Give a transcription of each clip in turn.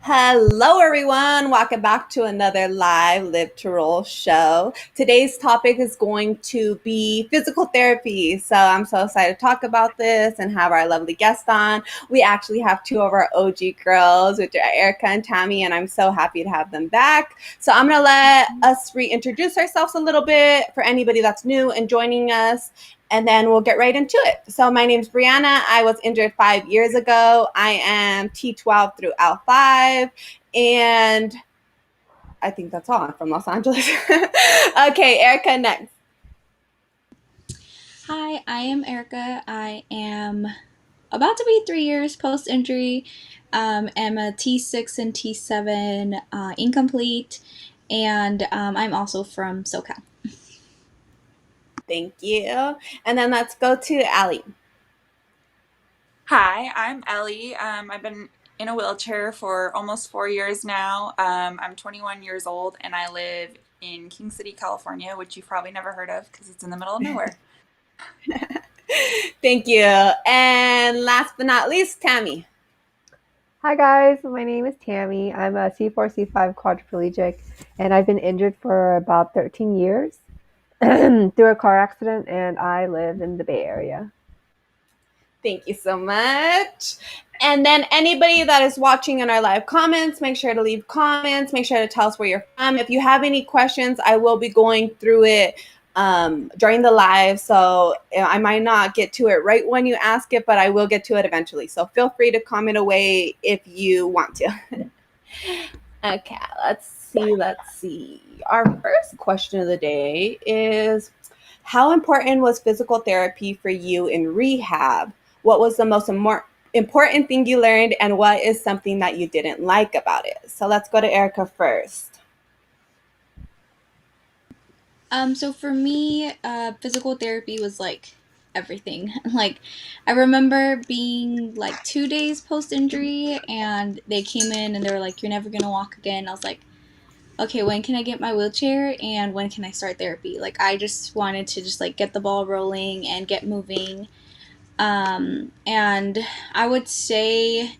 Hello, everyone. Welcome back to another live Live to Roll show. Today's topic is going to be physical therapy. So I'm so excited to talk about this and have our lovely guest on. We actually have two of our OG girls, which are Erika and Tammy, and I'm so happy to have them back. So I'm going to let us reintroduce ourselves a little bit for anybody that's new and joining us, and then we'll get right into it. So my name is Brianna. I was injured 5 years ago. I am T12 through L5, and I think that's all. I'm from Los Angeles. Okay, Erica, next. Hi, I am Erika. I am about to be 3 years post injury. I'm a T6 and T7 incomplete, and I'm also from SoCal. Thank you. And then let's go to Allie. Hi, I'm Ellie. I've been in a wheelchair for almost 4 years now. I'm 21 years old and I live in King City, California, which you've probably never heard of because it's in the middle of nowhere. Thank you. And last but not least, Tammy. Hi guys, my name is Tammy. I'm a C4, C5 quadriplegic, and I've been injured for about 13 years through a car accident, and I live in the Bay Area. Thank you so much. And then anybody that is watching in our live comments, make sure to leave comments. Make sure to tell us where you're from. If you have any questions, I will be going through it during the live. So I might not get to it right when you ask it, but I will get to it eventually. So feel free to comment away if you want to. Okay, let's see. Let's see. Our first question of the day is, how important was physical therapy for you in rehab? What was the most important thing you learned, and what is something that you didn't like about it? So let's go to Erica first. So for me, physical therapy was like everything. Like, I remember being like 2 days post injury, and they came in and they were like, "You're never gonna walk again." I was like, okay, when can I get my wheelchair and when can I start therapy? Like, I just wanted to just like get the ball rolling and get moving. And I would say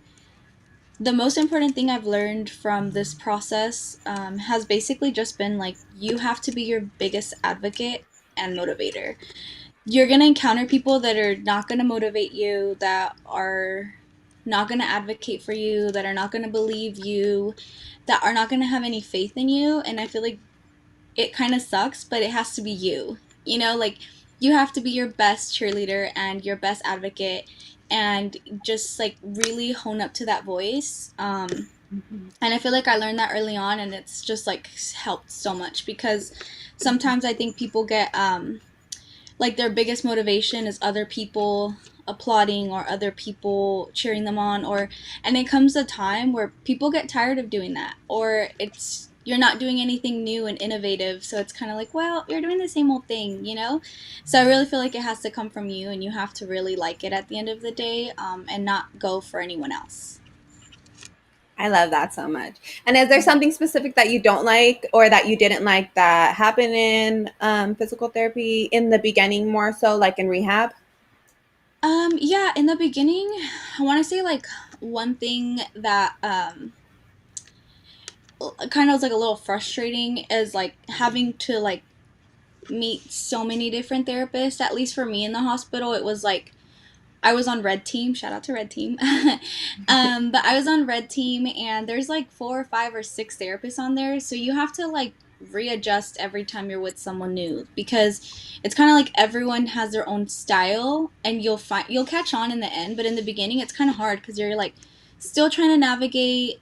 the most important thing I've learned from this process has basically just been like, you have to be your biggest advocate and motivator. You're going to encounter people that are not going to motivate you, that are not going to advocate for you, that are not going to believe you, that are not going to have any faith in you. And I feel like it kind of sucks, but it has to be you. Like, you have to be your best cheerleader and your best advocate, and just like really hone up to that voice. And I feel like I learned that early on, and it's just like helped so much because sometimes I think people get like their biggest motivation is other people applauding or other people cheering them on, or and it comes a time where people get tired of doing that, or it's you're not doing anything new and innovative, so it's kind of like, well, you're doing the same old thing. So I really feel like it has to come from you, and you have to really like it at the end of the day, and not go for anyone else. I love that so much. And is there something specific that you don't like or that you didn't like that happened in physical therapy in the beginning, more so like in rehab? Yeah, in the beginning, I want to say like one thing that kind of was like a little frustrating is like having to like meet so many different therapists. At least for me in the hospital, it was like I was on red team. Shout out to red team. But I was on red team, and there's like 4 or 5 or 6 therapists on there, so you have to like readjust every time you're with someone new, because it's kind of like everyone has their own style, and you'll catch on in the end, but in the beginning it's kind of hard because you're like still trying to navigate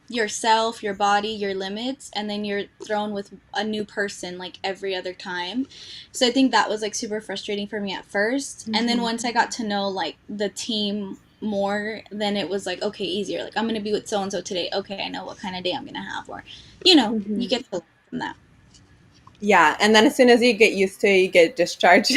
yourself, your body, your limits, and then you're thrown with a new person like every other time. So I think that was like super frustrating for me at 1st. And then once I got to know like the team more, then it was like, okay, easier. Like, I'm going to be with so and so today. Okay, I know what kind of day I'm going to have. Or, you get to learn from that. Yeah, and then as soon as you get used to it, you get discharged.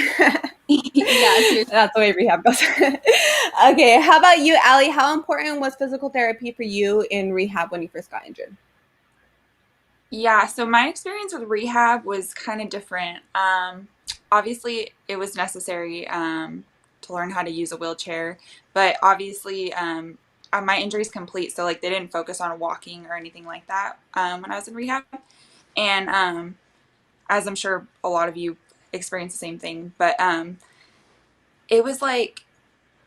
Yeah, seriously. That's the way rehab goes. Okay, how about you, Allie? How important was physical therapy for you in rehab when you first got injured? Yeah, so my experience with rehab was kind of different. Obviously, it was necessary to learn how to use a wheelchair, but obviously, my injury's complete, so like they didn't focus on walking or anything like that when I was in rehab. And as I'm sure a lot of you experience the same thing, but it was like,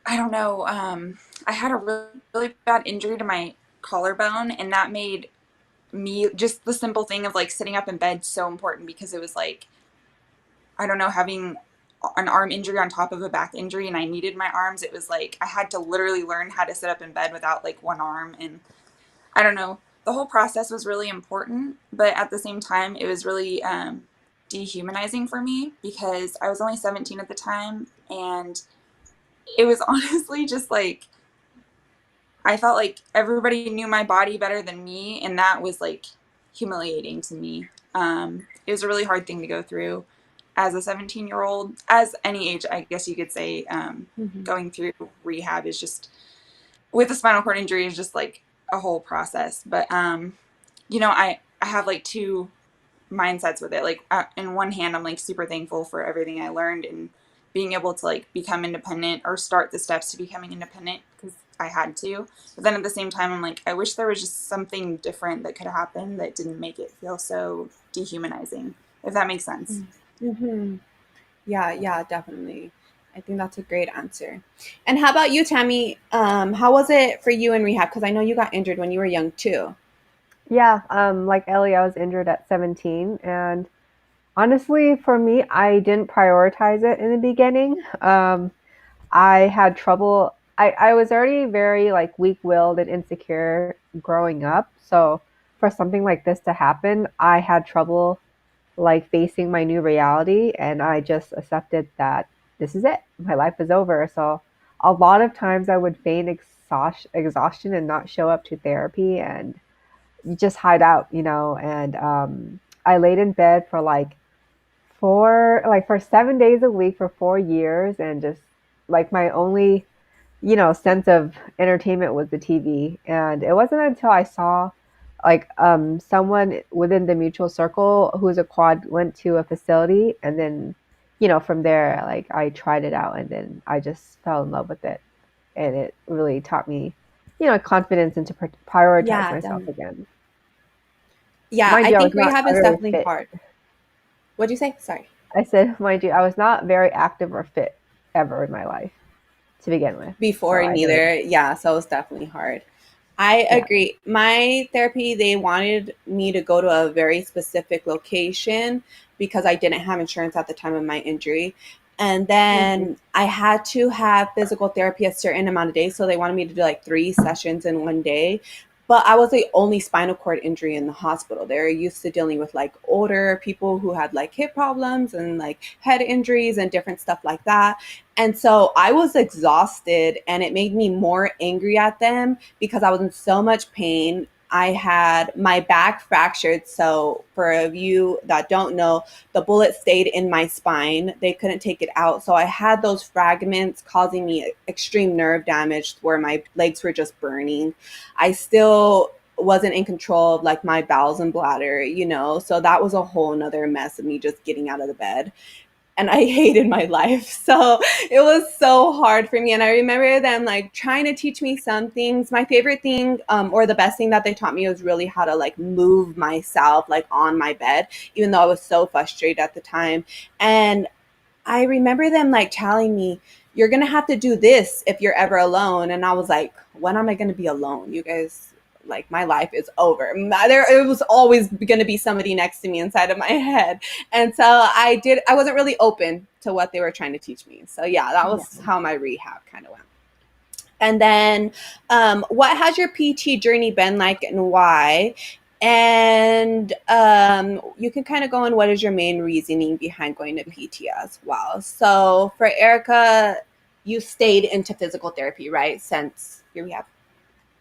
I don't know, I had a really, really bad injury to my collarbone, and that made me, just the simple thing of like sitting up in bed, so important, because it was like, I don't know, having an arm injury on top of a back injury and I needed my arms. It was like I had to literally learn how to sit up in bed without like one arm. And I don't know, the whole process was really important, but at the same time it was really dehumanizing for me, because I was only 17 at the time, and it was honestly just like I felt like everybody knew my body better than me, and that was like humiliating to me. It was a really hard thing to go through as a 17-year-old, as any age, I guess you could say. Going through rehab is just, with a spinal cord injury, is just like a whole process. But I have like two mindsets with it. Like in one hand, I'm like super thankful for everything I learned and being able to like become independent, or start the steps to becoming independent, because I had to. But then at the same time, I'm like, I wish there was just something different that could happen that didn't make it feel so dehumanizing, if that makes sense. Mm-hmm. Yeah, definitely. I think that's a great answer. And how about you, Tammy? How was it for you in rehab? Because I know you got injured when you were young too. Yeah, like Ellie, I was injured at 17, and honestly, for me, I didn't prioritize it in the beginning. I had trouble. I was already very like weak-willed and insecure growing up. So for something like this to happen, I had trouble like facing my new reality, and I just accepted that this is it. My life is over. So a lot of times I would feign exhaustion and not show up to therapy and just hide out, and I laid in bed for for 7 days a week for 4 years, and just like my only sense of entertainment was the TV. And it wasn't until I saw like someone within the mutual circle who's a quad went to a facility, and then from there, like I tried it out, and then I just fell in love with it, and it really taught me confidence and to prioritize Yeah, myself again. yeah. Mind I you, I was think not rehab a is very definitely fit. hard. What'd you say? Sorry. I said, mind you, I was not very active or fit ever in my life to begin with. So Before I know, neither. Yeah, so it's definitely hard. I yeah. agree. My therapy, they wanted me to go to a very specific location because I didn't have insurance at the time of my injury. And Hmm. then I had to have physical therapy a certain amount of days. So they wanted me to do like 3 sessions in one day. But I was the only spinal cord injury in the hospital. They're used to dealing with like older people who had like hip problems and like head injuries and different stuff like that. And so I was exhausted, and it made me more angry at them because I was in so much pain. I had my back fractured. So, for you that don't know, the bullet stayed in my spine. They couldn't take it out. So, I had those fragments causing me extreme nerve damage where my legs were just burning. I still wasn't in control of like my bowels and bladder. So that was a whole nother mess of me just getting out of the bed, and I hated my life. So it was so hard for me. And I remember them like trying to teach me some things. My favorite thing, or the best thing that they taught me, was really how to like move myself like on my bed, even though I was so frustrated at the time. And I remember them like telling me, "You're gonna have to do this if you're ever alone." And I was like, "When am I gonna be alone? You guys, like, my life is over." It was always gonna be somebody next to me inside of my head. And so I wasn't really open to what they were trying to teach me. So yeah, that Yeah. was how my rehab kind of went. And then, what has your PT journey been like, and why? And you can kind of go on what is your main reasoning behind going to PT as well. So for Erica, you stayed into physical therapy, right? Since your rehab.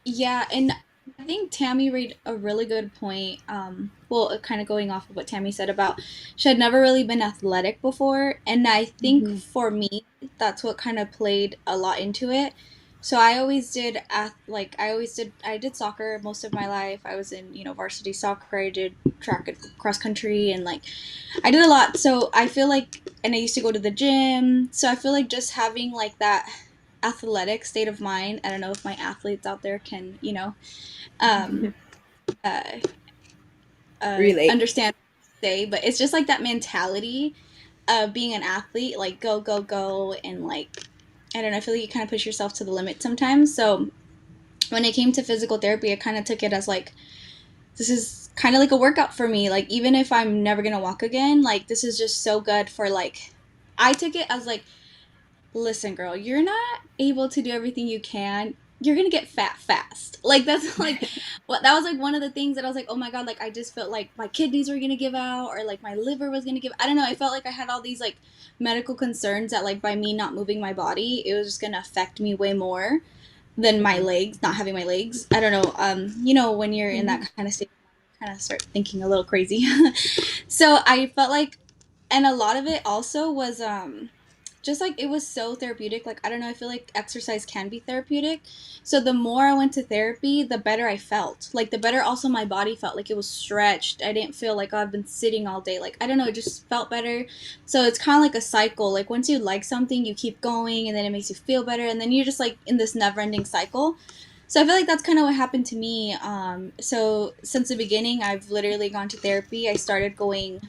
Yeah, and I think Tammy made a really good point. Well, kind of going off of what Tammy said about she had never really been athletic before, and I think Mm-hmm. for me, that's what kind of played a lot into it. So I always did I did soccer most of my life. I was in, varsity soccer. I did track and cross country, and like I did a lot. So I feel like, and I used to go to the gym. So I feel like just having like that athletic state of mind. I don't know if my athletes out there can, um, uh, Relate. understand what I say, but it's just like that mentality of being an athlete, like go, go, go, and like, I don't know, I feel like you kind of push yourself to the limit sometimes. So when it came to physical therapy, I kind of took it as like, this is kind of like a workout for me. Like, even if I'm never gonna walk again, like, this is just so good for like, I took it as like, listen, girl, you're not able to do everything you can. You're gonna get fat fast. Like, that's like what that was like one of the things that I was like, oh my god, like I just felt like my kidneys were gonna give out, or like my liver was gonna give. I don't know. I felt like I had all these like medical concerns that like by me not moving my body, it was just gonna affect me way more than my legs, not having my legs. I don't know. When you're in that kind of state, you kind of start thinking a little crazy. So I felt like, and a lot of it also was just like it was so therapeutic. Like, I don't know, I feel like exercise can be therapeutic. So the more I went to therapy, the better I felt. Like, the better also my body felt. Like, it was stretched. I didn't feel like, oh, I've been sitting all day. Like, I don't know, it just felt better. So it's kind of like a cycle. Like, once you like something, you keep going, and then it makes you feel better, and then you're just like in this never-ending cycle. So I feel like that's kind of what happened to me. So since the beginning, I've literally gone to therapy. I started going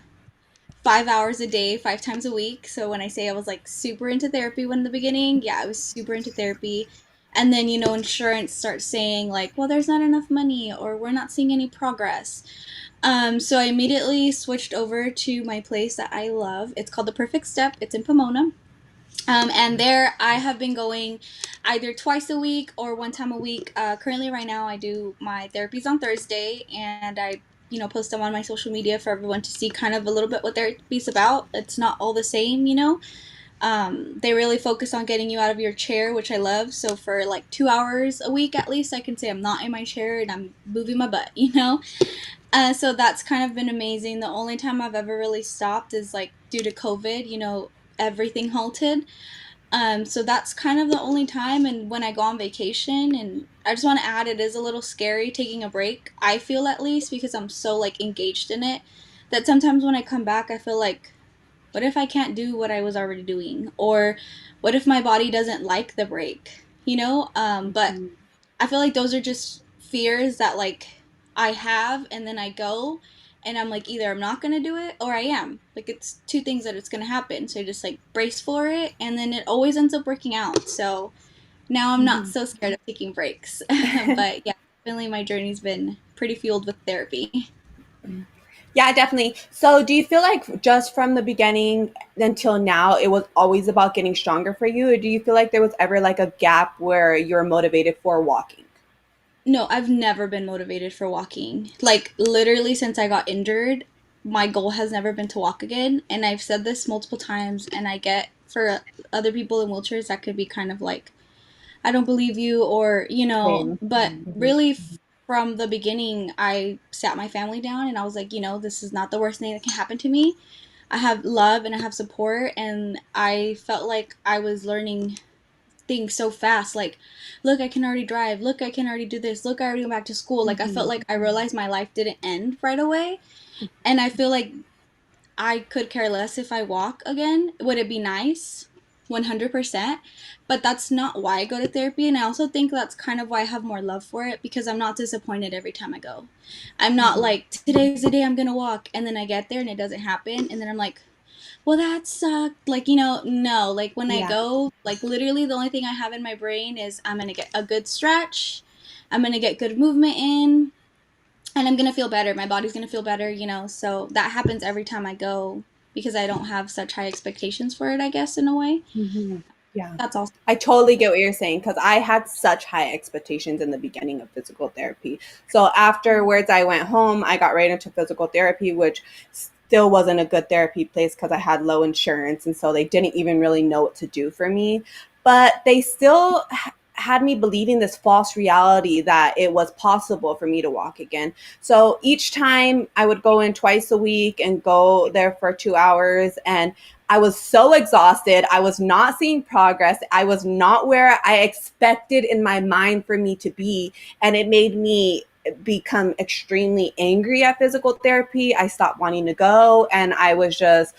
5 hours a day, 5 times a week. So when I say I was like super into therapy when in the beginning, yeah, I was super into therapy. And then, insurance starts saying like, well, there's not enough money, or we're not seeing any progress. So I immediately switched over to my place that I love. It's called The Perfect Step. It's in Pomona. And there I have been going either twice a week or 1 time a week. Currently, right now, I do my therapies on Thursday, and I, post them on my social media for everyone to see kind of a little bit what therapy's about. It's not all the same. They really focus on getting you out of your chair, which I love. So for like 2 hours a week at least, I can say I'm not in my chair and I'm moving my butt. So that's kind of been amazing. The only time I've ever really stopped is like due to COVID, everything halted. So that's kind of the only time. And when I go on vacation, and I just want to add, it is a little scary taking a break. I feel, at least, because I'm so like engaged in it, that sometimes when I come back, I feel like, what if I can't do what I was already doing? Or what if my body doesn't like the break? But I feel like those are just fears that like I have, and then I go and I'm like, either I'm not gonna do it or I am. Like, it's two things that it's gonna happen. So I just like brace for it, and then it always ends up working out. So now I'm not so scared of taking breaks. But yeah, definitely my journey's been pretty fueled with therapy. Yeah, definitely. So, do you feel like just from the beginning until now, it was always about getting stronger for you? Or do you feel like there was ever like a gap where you're motivated for walking? No, I've never been motivated for walking. Like, literally, since I got injured, my goal has never been to walk again. And I've said this multiple times, and I get, for other people in wheelchairs, that could be kind of like, I don't believe you, or, Same. but really, from the beginning, I sat my family down and I was like, this is not the worst thing that can happen to me. I have love and I have support, and I felt like I was learning things so fast. Like, look, I can already drive. Look, I can already do this. Look, I already went back to school. Like, I felt like I realized my life didn't end right away. And I feel like I could care less if I walk again. Would it be nice? 100%. But that's not why I go to therapy. And I also think that's kind of why I have more love for it, because I'm not disappointed every time I go. I'm not like, today's the day I'm going to walk. And then I get there and it doesn't happen. And then I'm like, well, that sucked. Like, no. Like, when I Yeah. go, like, literally the only thing I have in my brain is I'm going to get a good stretch. I'm going to get good movement in, and I'm gonna feel better. My body's gonna feel better. So that happens every time I go, because I don't have such high expectations for it, I guess, in a way. Yeah. That's also. I totally get what you're saying, because I had such high expectations in the beginning of physical therapy. So afterwards, I went home, I got right into physical therapy, which still wasn't a good therapy place because I had low insurance. And so they didn't even really know what to do for me. But they still had me believing this false reality that it was possible for me to walk again. So each time I would go in twice a week and go there for 2 hours, and I was so exhausted. I was not seeing progress. I was not where I expected in my mind for me to be. And it made me become extremely angry at physical therapy. I stopped wanting to go, and I was just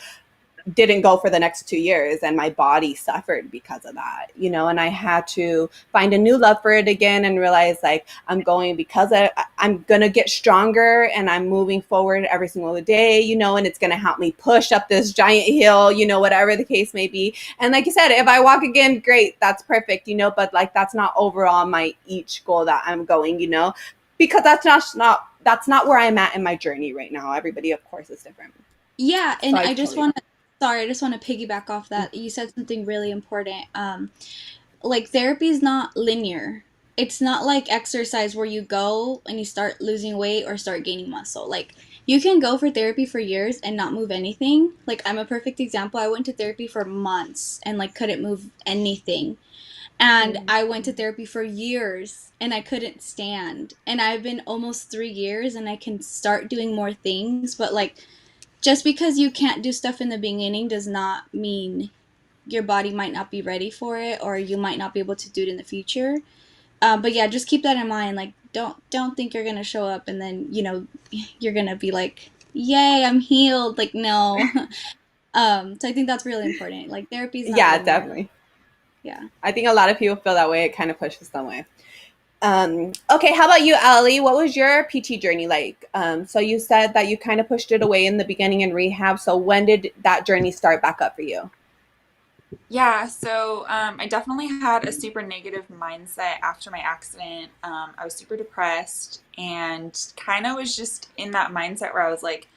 didn't go for the next 2 years, and my body suffered because of that, and I had to find a new love for it again and realize like I'm going because I'm going to get stronger and I'm moving forward every single day, and it's going to help me push up this giant hill, whatever the case may be. And like you said, if I walk again, great, that's perfect, but like that's not overall my each goal that I'm going, because that's not where I'm at in my journey right now. Everybody, of course, is different. Yeah, So and I I just totally. want to, sorry, I just want to piggyback off that. You said something really important. Like therapy is not linear. It's not like exercise where you go and you start losing weight or start gaining muscle. Like you can go for therapy for years and not move anything. Like I'm a perfect example. I went to therapy for months and like couldn't move anything. And I went to therapy for years and I couldn't stand. And I've been almost 3 years and I can start doing more things. But like just because you can't do stuff in the beginning does not mean your body might not be ready for it or you might not be able to do it in the future. But yeah, just keep that in mind. Like don't think you're gonna show up and then you're gonna be like, yay, I'm healed. Like no. So I think that's really important. Like therapy is not Yeah, linear. definitely. Yeah. I think a lot of people feel that way. It kind of pushes them away. Okay, how about you, Ellie? What was your PT journey like? So you said that you kind of pushed it away in the beginning in rehab. So when did that journey start back up for you? Yeah, so I definitely had a super negative mindset after my accident. I was super depressed and kind of was just in that mindset where I was like,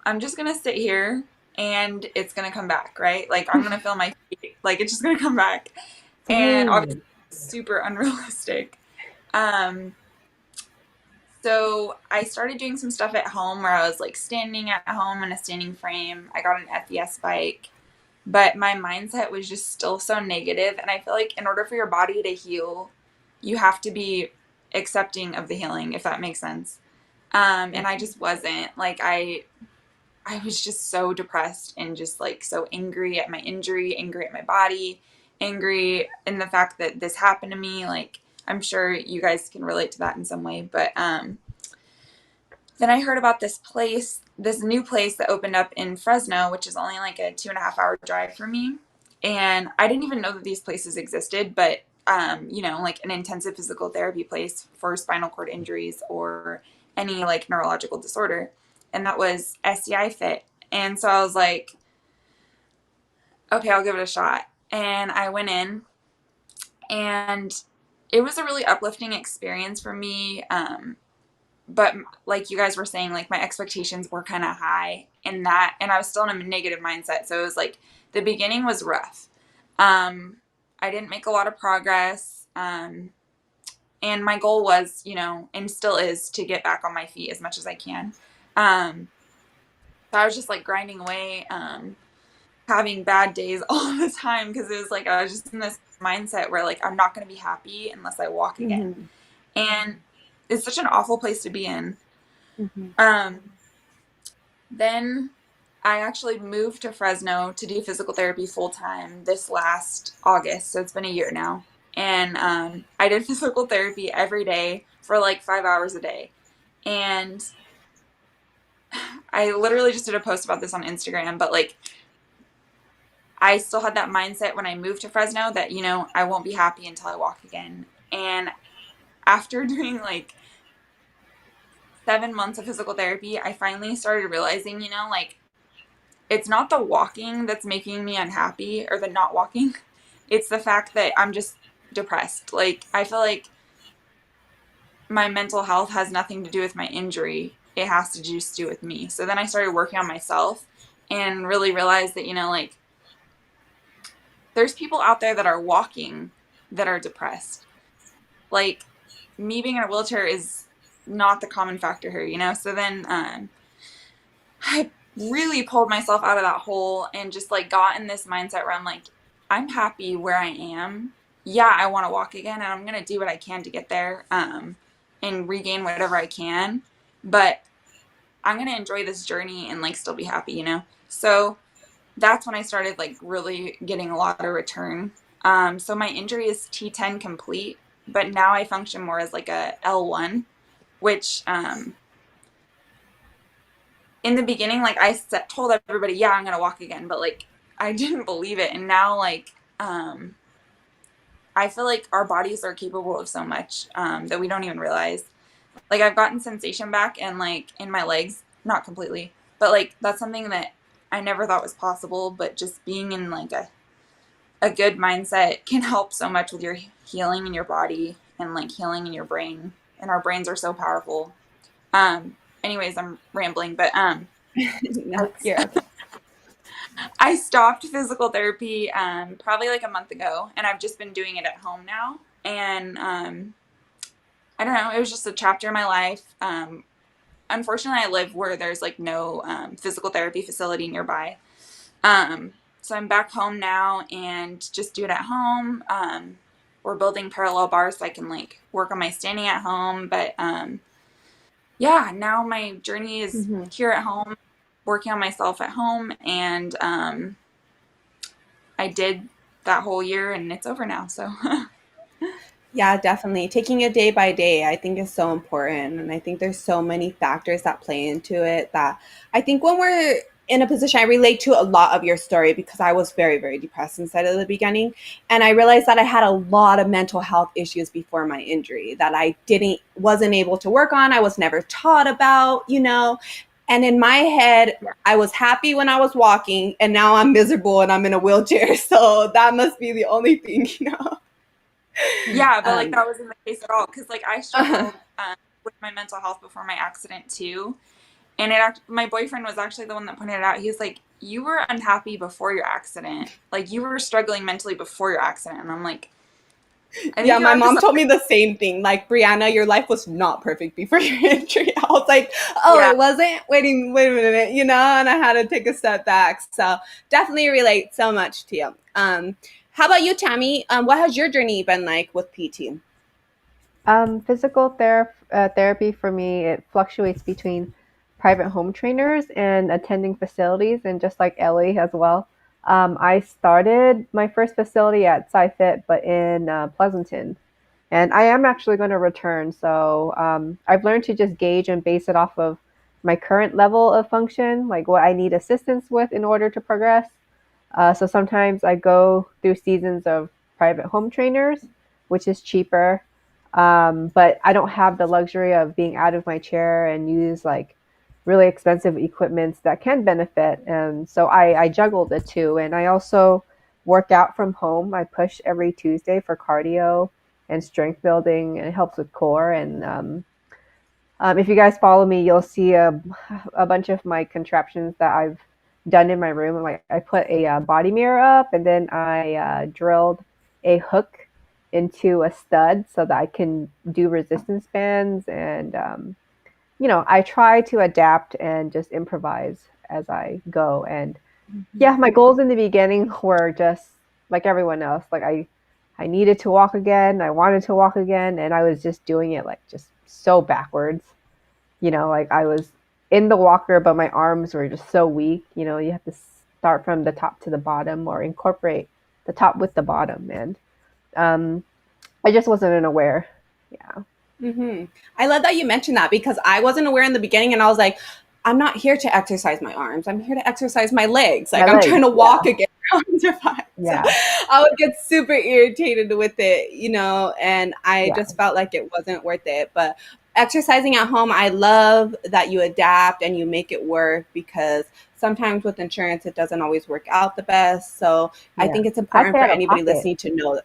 I'm just gonna sit here and it's gonna come back, right? Like I'm gonna feel my feet, like it's just gonna come back. And obviously, super unrealistic. Um, so I started doing some stuff at home where I was like standing at home in a standing frame. I got an FES bike, but my mindset was just still so negative. And I feel like in order for your body to heal, you have to be accepting of the healing, if that makes sense. And I just wasn't. Like I was just so depressed and just like so angry at my injury, angry at my body, angry in the fact that this happened to me. Like I'm sure you guys can relate to that in some way. But then I heard about this place, this new place that opened up in Fresno, which is only like a 2.5 hour drive from me. And I didn't even know that these places existed, but like an intensive physical therapy place for spinal cord injuries or any like neurological disorder. And that was SCI Fit. And so I was like, okay, I'll give it a shot. And I went in and it was a really uplifting experience for me. But like you guys were saying, like my expectations were kind of high in that, and I was still in a negative mindset. So it was like the beginning was rough. I didn't make a lot of progress. And my goal was, and still is, to get back on my feet as much as I can. So I was just like grinding away, having bad days all the time because it was like I was just in this mindset where like I'm not going to be happy unless I walk again. Mm-hmm. And it's such an awful place to be in. Mm-hmm. Then I actually moved to Fresno to do physical therapy full time this last August. So it's been a year now. And I did physical therapy every day for like 5 hours a day. And I literally just did a post about this on Instagram, but like I still had that mindset when I moved to Fresno that, I won't be happy until I walk again. And after doing like 7 months of physical therapy, I finally started realizing, like it's not the walking that's making me unhappy or the not walking. It's the fact that I'm just depressed. Like I feel like my mental health has nothing to do with my injury. It has to just do with me. So then I started working on myself and really realized that, like there's people out there that are walking that are depressed. Like me being in a wheelchair is not the common factor here. So then I really pulled myself out of that hole and just like got in this mindset where I'm like, I'm happy where I am. Yeah, I want to walk again and I'm going to do what I can to get there and regain whatever I can. But I'm going to enjoy this journey and like still be happy. So that's when I started like really getting a lot of return. So my injury is T10 complete, but now I function more as like a L1, which in the beginning, like I told everybody, yeah, I'm going to walk again. But like I didn't believe it. And now, like, I feel like our bodies are capable of so much that we don't even realize. Like, I've gotten sensation back and, like, in my legs, not completely, but, like, that's something that I never thought was possible. But just being in, like, a good mindset can help so much with your healing in your body and, like, healing in your brain. And our brains are so powerful. Anyways, I'm rambling, but No, you're okay. I stopped physical therapy probably like a month ago, and I've just been doing it at home now. And I don't know, it was just a chapter in my life. Unfortunately, I live where there's like no physical therapy facility nearby. So I'm back home now and just do it at home. We're building parallel bars so I can like work on my standing at home. But yeah, now my journey is here at home, working on myself at home, and I did that whole year and it's over now. So Yeah, definitely. Taking it day by day, I think is so important. And I think there's so many factors that play into it that I think when we're in a position, I relate to a lot of your story because I was very, very depressed inside of the beginning. And I realized that I had a lot of mental health issues before my injury that I wasn't able to work on. I was never taught about, you know. And in my head, I was happy when I was walking, and now I'm miserable and I'm in a wheelchair. So that must be the only thing, you know. yeah, but like that wasn't the case at all because like I struggled with my mental health before my accident too. And my boyfriend was actually the one that pointed it out. He was like, you were unhappy before your accident. Like you were struggling mentally before your accident. And I'm like, I think Yeah, you my have mom this. told me the same thing. Like, Brianna, your life was not perfect before your injury. I was like, oh, Yeah. it wasn't? Wait a minute, you know, and I had to take a step back. So definitely relate so much to you. How about you, Tammy? What has your journey been like with PT? Therapy for me, it fluctuates between private home trainers and attending facilities, and just like Ellie as well. I started my first facility at SciFit, but in Pleasanton, and I am actually going to return. So I've learned to just gauge and base it off of my current level of function, like what I need assistance with in order to progress. So sometimes I go through seasons of private home trainers, which is cheaper. But I don't have the luxury of being out of my chair and use like really expensive equipments that can benefit. And so I juggle the two. And I also work out from home. I push every Tuesday for cardio and strength building, and it helps with core. And if you guys follow me, you'll see a bunch of my contraptions that I've done in my room. Like I put a body mirror up, and then I drilled a hook into a stud so that I can do resistance bands. And I try to adapt and just improvise as I go. And yeah, my goals in the beginning were just like everyone else. Like I needed to walk again. I wanted to walk again, and I was just doing it like just so backwards. Like I was in the walker, but my arms were just so weak. You have to start from the top to the bottom or incorporate the top with the bottom. And I just wasn't aware. Yeah. I love that you mentioned that because I wasn't aware in the beginning, and I was like, I'm not here to exercise my arms. I'm here to exercise my legs. Like, My I'm legs. trying to walk again. Arms are fine. So Yeah. I would get super irritated with it, you know, and I Yeah. just felt like it wasn't worth it. But exercising at home, I love that you adapt and you make it work because sometimes with insurance, it doesn't always work out the best. So I Yeah. think it's I important pay for out of anybody pocket. listening to know that.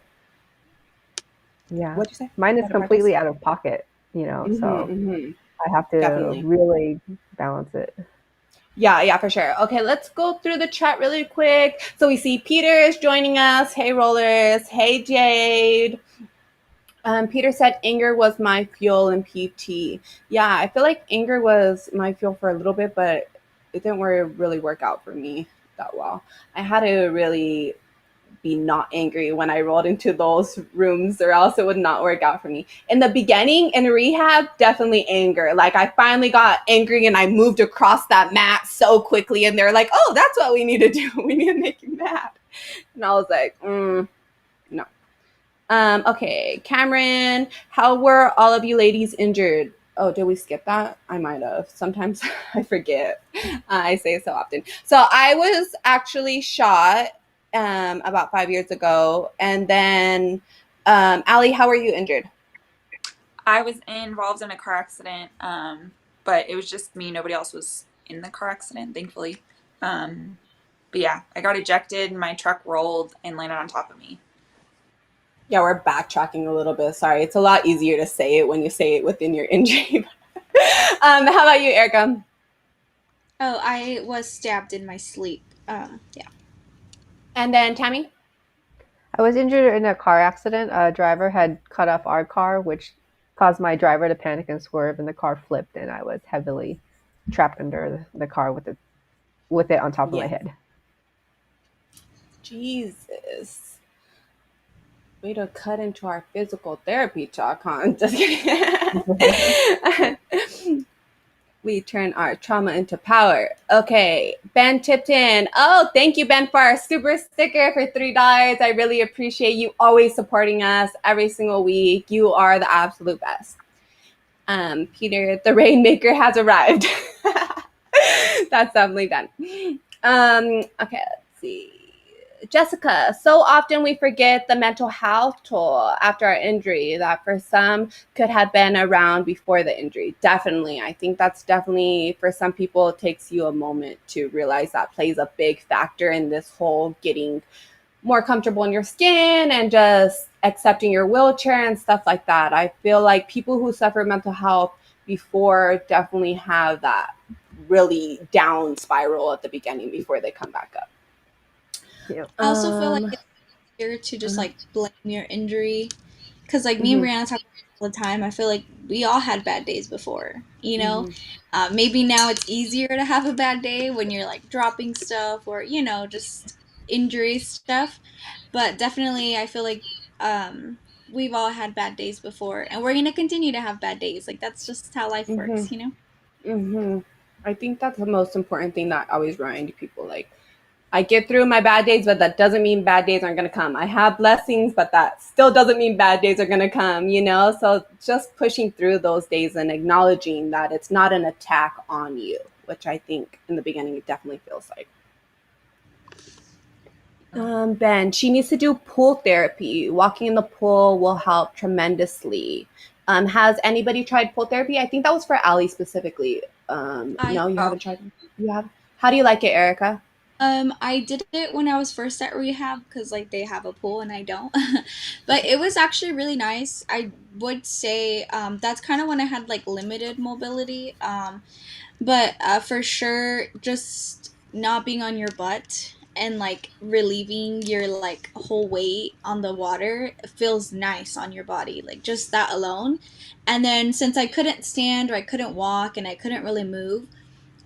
Yeah. What'd you say? Mine is Out of practice? completely out of pocket, so Mm-hmm. I have to Definitely. really balance it. Yeah, for sure. Okay, let's go through the chat really quick. So we see Peter is joining us. Hey, Rollers. Hey, Jade. Peter said anger was my fuel in PT. Yeah, I feel like anger was my fuel for a little bit, but it didn't really work out for me that well. I had to really be not angry when I rolled into those rooms, or else it would not work out for me. In the beginning, in rehab, definitely anger. Like I finally got angry and I moved across that mat so quickly, and they're like, "Oh, that's what we need to do. We need to make you mad." And I was like, "No." Okay, Cameron, how were all of you ladies injured? Oh, did we skip that? I might have. Sometimes I forget. I say it so often. So I was actually shot about 5 years ago. And then, Allie, how were you injured? I was involved in a car accident, but it was just me. Nobody else was in the car accident, thankfully. But yeah, I got ejected, my truck rolled and landed on top of me. Yeah, we're backtracking a little bit. Sorry. It's a lot easier to say it when you say it within your injury. How about you, Erica? Oh, I was stabbed in my sleep. Yeah. And then Tammy? I was injured in a car accident. A driver had cut off our car, which caused my driver to panic and swerve, and the car flipped, and I was heavily trapped under the car with it on top of my Yes. head. Jesus. Way to cut into our physical therapy talk, huh? Just kidding. We turn our trauma into power. Okay, Ben tipped in. Oh, thank you, Ben, for our super sticker for $3. I really appreciate you always supporting us every single week. You are the absolute best. Peter, the rainmaker has arrived. That's definitely done. Okay, let's see. Jessica, so often we forget the mental health toll after our injury that for some could have been around before the injury. Definitely. I think that's definitely for some people, it takes you a moment to realize that plays a big factor in this whole getting more comfortable in your skin and just accepting your wheelchair and stuff like that. I feel like people who suffer mental health before definitely have that really down spiral at the beginning before they come back up. Yeah. I also feel like it's easier to just like blame your injury because like me and Mhm, Brianna talk all the time. I feel like we all had bad days before, you know. mhm, Maybe now it's easier to have a bad day when you're like dropping stuff or just injury stuff. But definitely, I feel like we've all had bad days before, and we're gonna continue to have bad days. Like that's just how life mhm, works, you know. mhm. I think that's the most important thing that I always remind people. Like, I get through my bad days, but that doesn't mean bad days aren't going to come. I have blessings, but that still doesn't mean bad days are going to come, you know? So just pushing through those days and acknowledging that it's not an attack on you, which I think in the beginning it definitely feels like. Ben, she needs to do pool therapy. Walking in the pool will help tremendously. Has anybody tried pool therapy? I think that was for Allie specifically. I No, you haven't tried. You have. How do you like it, Erica? I did it when I was first at rehab because like they have a pool and I don't. But it was actually really nice. I would say that's kind of when I had like limited mobility. But for sure, just not being on your butt and like relieving your like whole weight on the water feels nice on your body. Like just that alone. And then since I couldn't stand or I couldn't walk and I couldn't really move,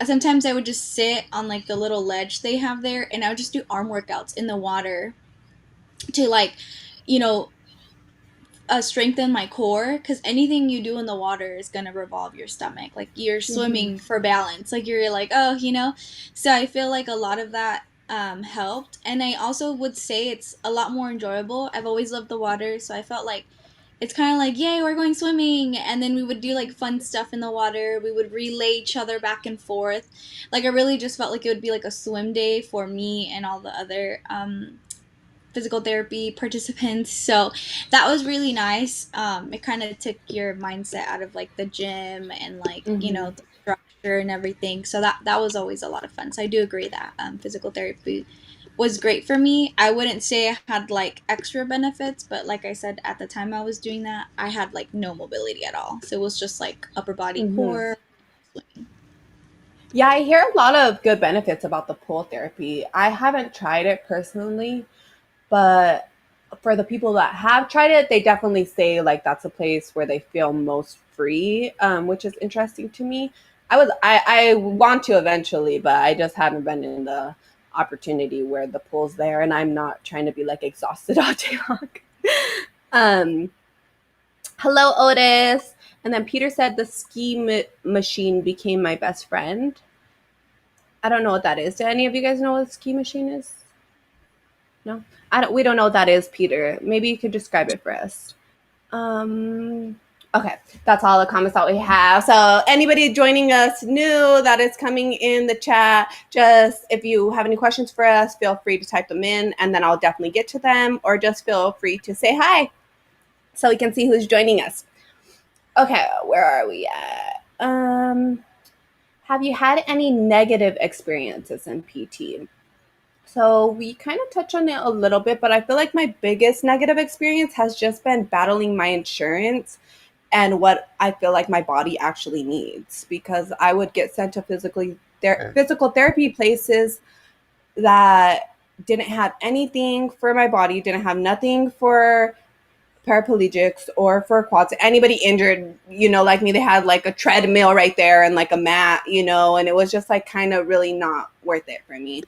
sometimes I would just sit on like the little ledge they have there and I would just do arm workouts in the water to like, you know, strengthen my core because anything you do in the water is going to revolve your stomach. Like you're Mm-hmm. swimming for balance. Like you're like, oh, you know? So I feel like a lot of that helped. And I also would say it's a lot more enjoyable. I've always loved the water. So I felt like it's kind of like, yay, we're going swimming. And then we would do like fun stuff in the water. We would relay each other back and forth. Like I really just felt like it would be like a swim day for me and all the other physical therapy participants. So that was really nice. It kind of took your mindset out of like the gym and like, Mm-hmm. the structure and everything. So that was always a lot of fun. So I do agree that physical therapy was great for me. I wouldn't say I had like extra benefits, but like I said, at the time I was doing that, I had like no mobility at all. So it was just like upper body Mm-hmm. core. Yeah, I hear a lot of good benefits about the pool therapy. I haven't tried it personally, but for the people that have tried it, they definitely say like that's a place where they feel most free, which is interesting to me. I want to eventually, but I just haven't been in the opportunity where the pool's there, and I'm not trying to be like exhausted all day long. um, Hello, Otis. And then Peter said the machine became my best friend. I don't know what that is. Do any of you guys know what a ski machine is? No, I don't. We don't know what that is, Peter. Maybe you could describe it for us. Um, Okay, that's all the comments that we have. So anybody joining us new that is coming in the chat, just if you have any questions for us, feel free to type them in and then I'll definitely get to them, or just feel free to say hi so we can see who's joining us. Okay, where are we at? Have you had any negative experiences in PT? So we kind of touched on it a little bit, but I feel like my biggest negative experience has just been battling my insurance and what I feel like my body actually needs, because I would get sent to physical therapy places that didn't have anything for my body, didn't have nothing for paraplegics or for quads, anybody injured, like me. They had like a treadmill right there and like a mat, and it was just like kind of really not worth it for me.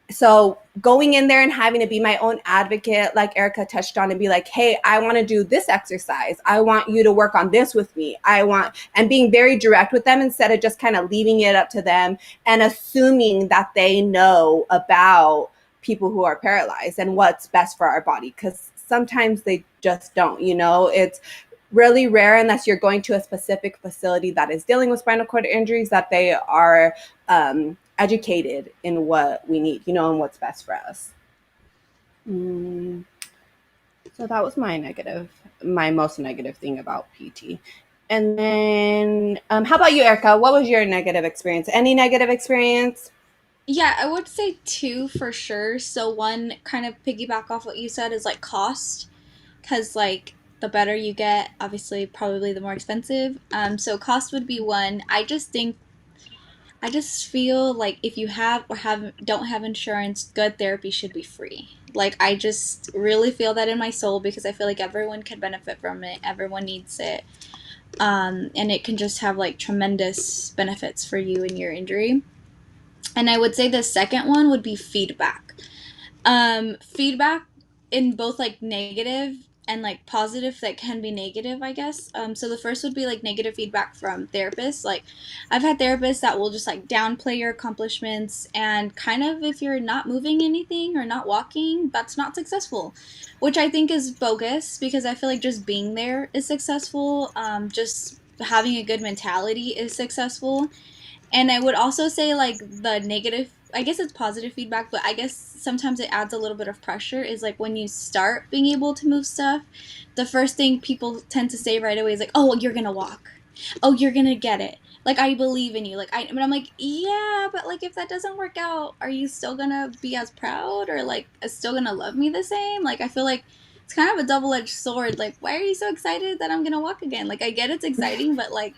So going in there and having to be my own advocate, like Erika touched on, and be like, hey, I want to do this exercise. I want you to work on this with me. And being very direct with them instead of just kind of leaving it up to them and assuming that they know about people who are paralyzed and what's best for our body. Because sometimes they just don't, it's really rare, unless you're going to a specific facility that is dealing with spinal cord injuries, that they are educated in what we need, and what's best for us. So that was my most negative thing about PT. And then how about you, Erika? What was your negative experience? Any negative experience? Yeah, I would say two for sure. So one, kind of piggyback off what you said, is like cost, because like the better you get, obviously probably the more expensive. So cost would be one. I just feel like if you have or don't have insurance, good therapy should be free. Like I just really feel that in my soul, because I feel like everyone can benefit from it. Everyone needs it. And it can just have like tremendous benefits for you and your injury. And I would say the second one would be feedback. Feedback in both like negative and like positive, that can be negative, I guess. So the first would be like negative feedback from therapists. Like I've had therapists that will just like downplay your accomplishments, and kind of, if you're not moving anything or not walking, that's not successful, which I think is bogus, because I feel like just being there is successful. Just having a good mentality is successful. And I would also say, like, the negative, I guess it's positive feedback, but I guess sometimes it adds a little bit of pressure, is like when you start being able to move stuff, the first thing people tend to say right away is like, oh, you're gonna walk. Oh, you're gonna get it. Like, I believe in you. But I'm like, yeah, but like, if that doesn't work out, are you still gonna be as proud, or like, still gonna love me the same? Like, I feel like it's kind of a double-edged sword. Like, why are you so excited that I'm gonna walk again? Like, I get it's exciting, but like,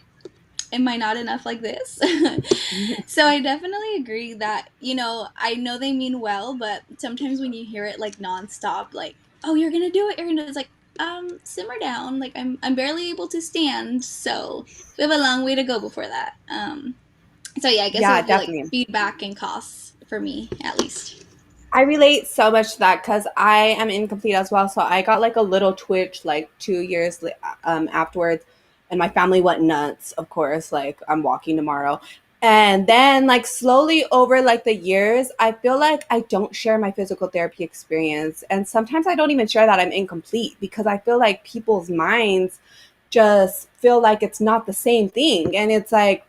am I not enough like this? So I definitely agree that, I know they mean well, but sometimes when you hear it like nonstop, like, oh, you're gonna do it, it's like, simmer down. Like I'm barely able to stand, so we have a long way to go before that. So yeah, I guess it Yeah, would be like definitely. feedback and costs for me, at least. I relate so much to that because I am incomplete as well. So I got like a little twitch like 2 years afterwards, and my family went nuts. Of course, like I'm walking tomorrow, and then like slowly over like the years, I feel like I don't share my physical therapy experience, and sometimes I don't even share that I'm incomplete, because I feel like people's minds just feel like it's not the same thing, and it's like,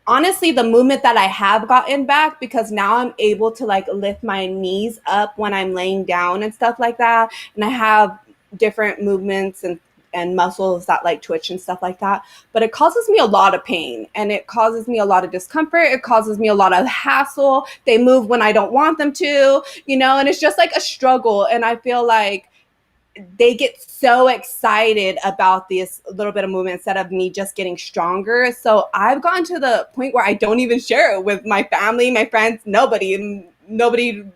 honestly, the movement that I have gotten back, because now I'm able to like lift my knees up when I'm laying down and stuff like that, and I have different movements and muscles that like twitch and stuff like that, but it causes me a lot of pain, and it causes me a lot of discomfort. It causes me a lot of hassle. They move when I don't want them to, and it's just like a struggle. And I feel like they get so excited about this little bit of movement instead of me just getting stronger. So I've gotten to the point where I don't even share it with my family, my friends, nobody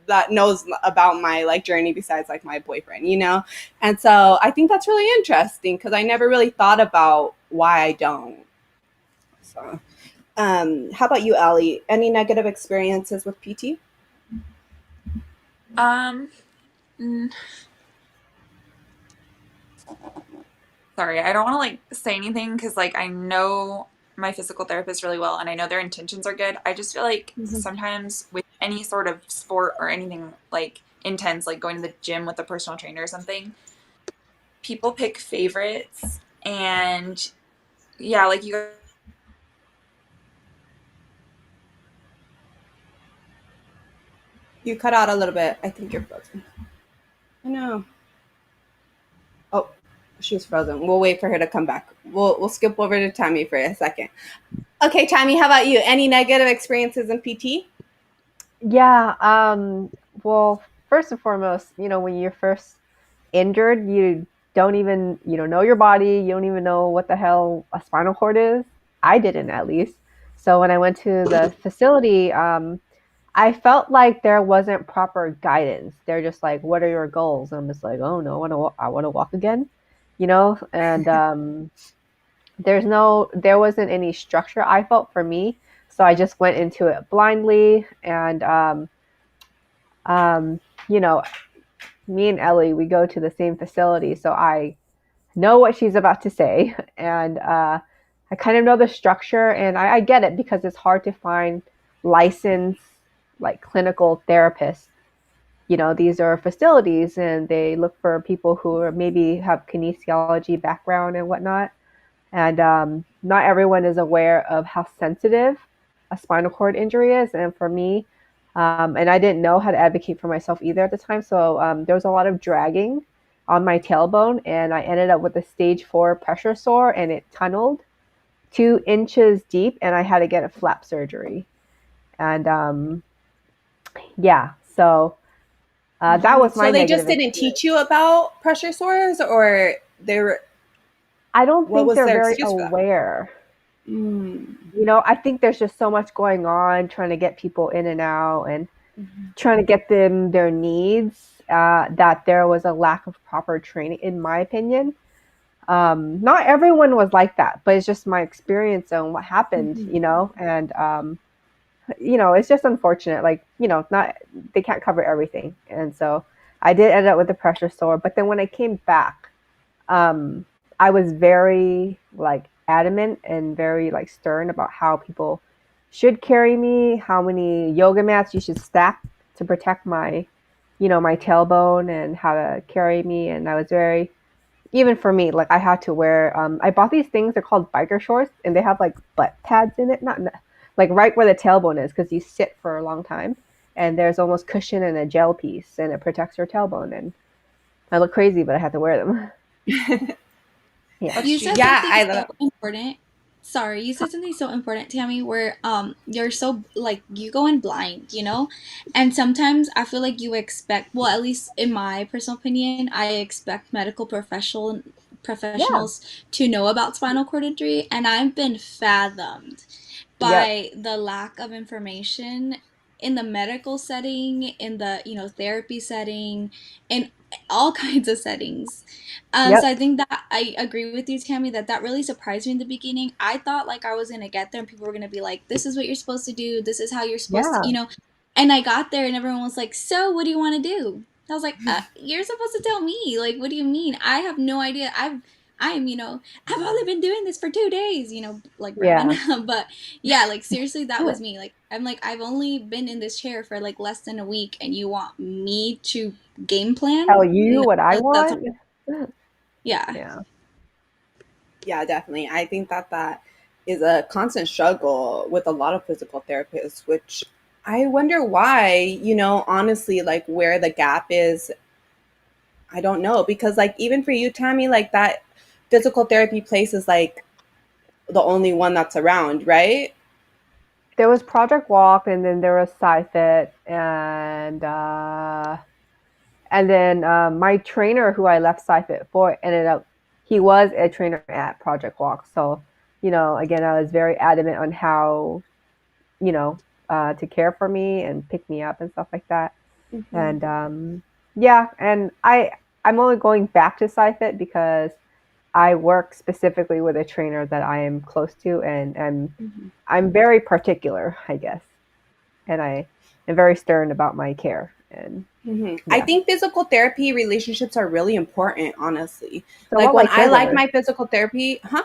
that knows about my like journey besides like my boyfriend, And so I think that's really interesting, because I never really thought about why I don't. So how about you, Ellie? Any negative experiences with PT? Um, sorry, I don't want to like say anything because like I know my physical therapist really well and I know their intentions are good. I just feel like sometimes with any sort of sport or anything like intense, like going to the gym with a personal trainer or something, people pick favorites And yeah, like You cut out a little bit. I think you're frozen. I know. Oh, she's frozen. We'll wait for her to come back. We'll skip over to Tammy for a second. Okay, Tammy, how about you? Any negative experiences in PT? Yeah. Well, first and foremost, when you're first injured, you don't know your body. You don't even know what the hell a spinal cord is. I didn't, at least. So when I went to the facility, I felt like there wasn't proper guidance. They're just like, "What are your goals?" And I'm just like, "Oh no, I want to walk again," And there wasn't any structure, I felt, for me. So I just went into it blindly, and um, you know, me and Ellie, we go to the same facility, so I know what she's about to say, and I kind of know the structure, and I get it because it's hard to find licensed, like, clinical therapists. These are facilities, and they look for people who maybe have kinesiology background and whatnot. And not everyone is aware of how sensitive a spinal cord injury is. And for me, and I didn't know how to advocate for myself either at the time. So there was a lot of dragging on my tailbone, and I ended up with a stage 4 pressure sore, and it tunneled 2 inches deep, and I had to get a flap surgery. And yeah, so that was my So they negative just didn't experience. teach you about pressure sores, or they were. I don't What think was they're their very excuse for that? aware. Mm. I think there's just so much going on trying to get people in and out and trying to get them their needs, that there was a lack of proper training, in my opinion. Not everyone was like that, but it's just my experience on what happened, and it's just unfortunate. Like, not they can't cover everything, and so I did end up with a pressure sore. But then when I came back, um, I was very, like, adamant and very, like, stern about how people should carry me, how many yoga mats you should stack to protect my tailbone, and how to carry me. And I was very, even for me, like, I had to wear. I bought these things. They're called biker shorts, and they have, like, butt pads in it, not like right where the tailbone is, because you sit for a long time, and there's almost cushion and a gel piece, and it protects your tailbone. And I look crazy, but I had to wear them. Yeah. You said Yeah, something I so love. important. Sorry, you said something so important, Tammy, where you're so, like, you go in blind, and sometimes I feel like you expect, well, at least in my personal opinion, I expect medical Yeah. professionals to know about spinal cord injury, and I've been fathomed Yep. by the lack of information in the medical setting, in the therapy setting, in all kinds of settings. So Yep. I think that I agree with you, Tammy, that really surprised me in the beginning. I thought, like, I was gonna get there and people were gonna be like, "This is what you're supposed to do. This is how you're supposed to," Yeah. And I got there and everyone was like, "So, what do you want to do?" I was like, "You're supposed to tell me. Like, what do you mean? I have no idea. I've only been doing this for 2 days, like Brennan." Yeah. But yeah, like, seriously, that was me. Like, I'm like, I've only been in this chair for like less than a week, and you want me to game plan? Tell you No, what I that's want? yeah. Yeah. Yeah, definitely. I think that is a constant struggle with a lot of physical therapists, which I wonder why, honestly, like where the gap is, I don't know. Because, like, even for you, Tammy, like that physical therapy place is like the only one that's around, right? There was Project Walk, and then there was SciFit, and then my trainer, who I left SciFit for, ended up, he was a trainer at Project Walk. So, again, I was very adamant on how, to care for me and pick me up and stuff like that. Mm-hmm. And yeah, and I'm only going back to SciFit because I work specifically with a trainer that I am close to, and Mm-hmm. I'm very particular, I guess, and I am very stern about my care. And Mm-hmm. I yeah, think physical therapy relationships are really important, honestly. it's a Like lot when like I like caregivers. my physical therapy, huh?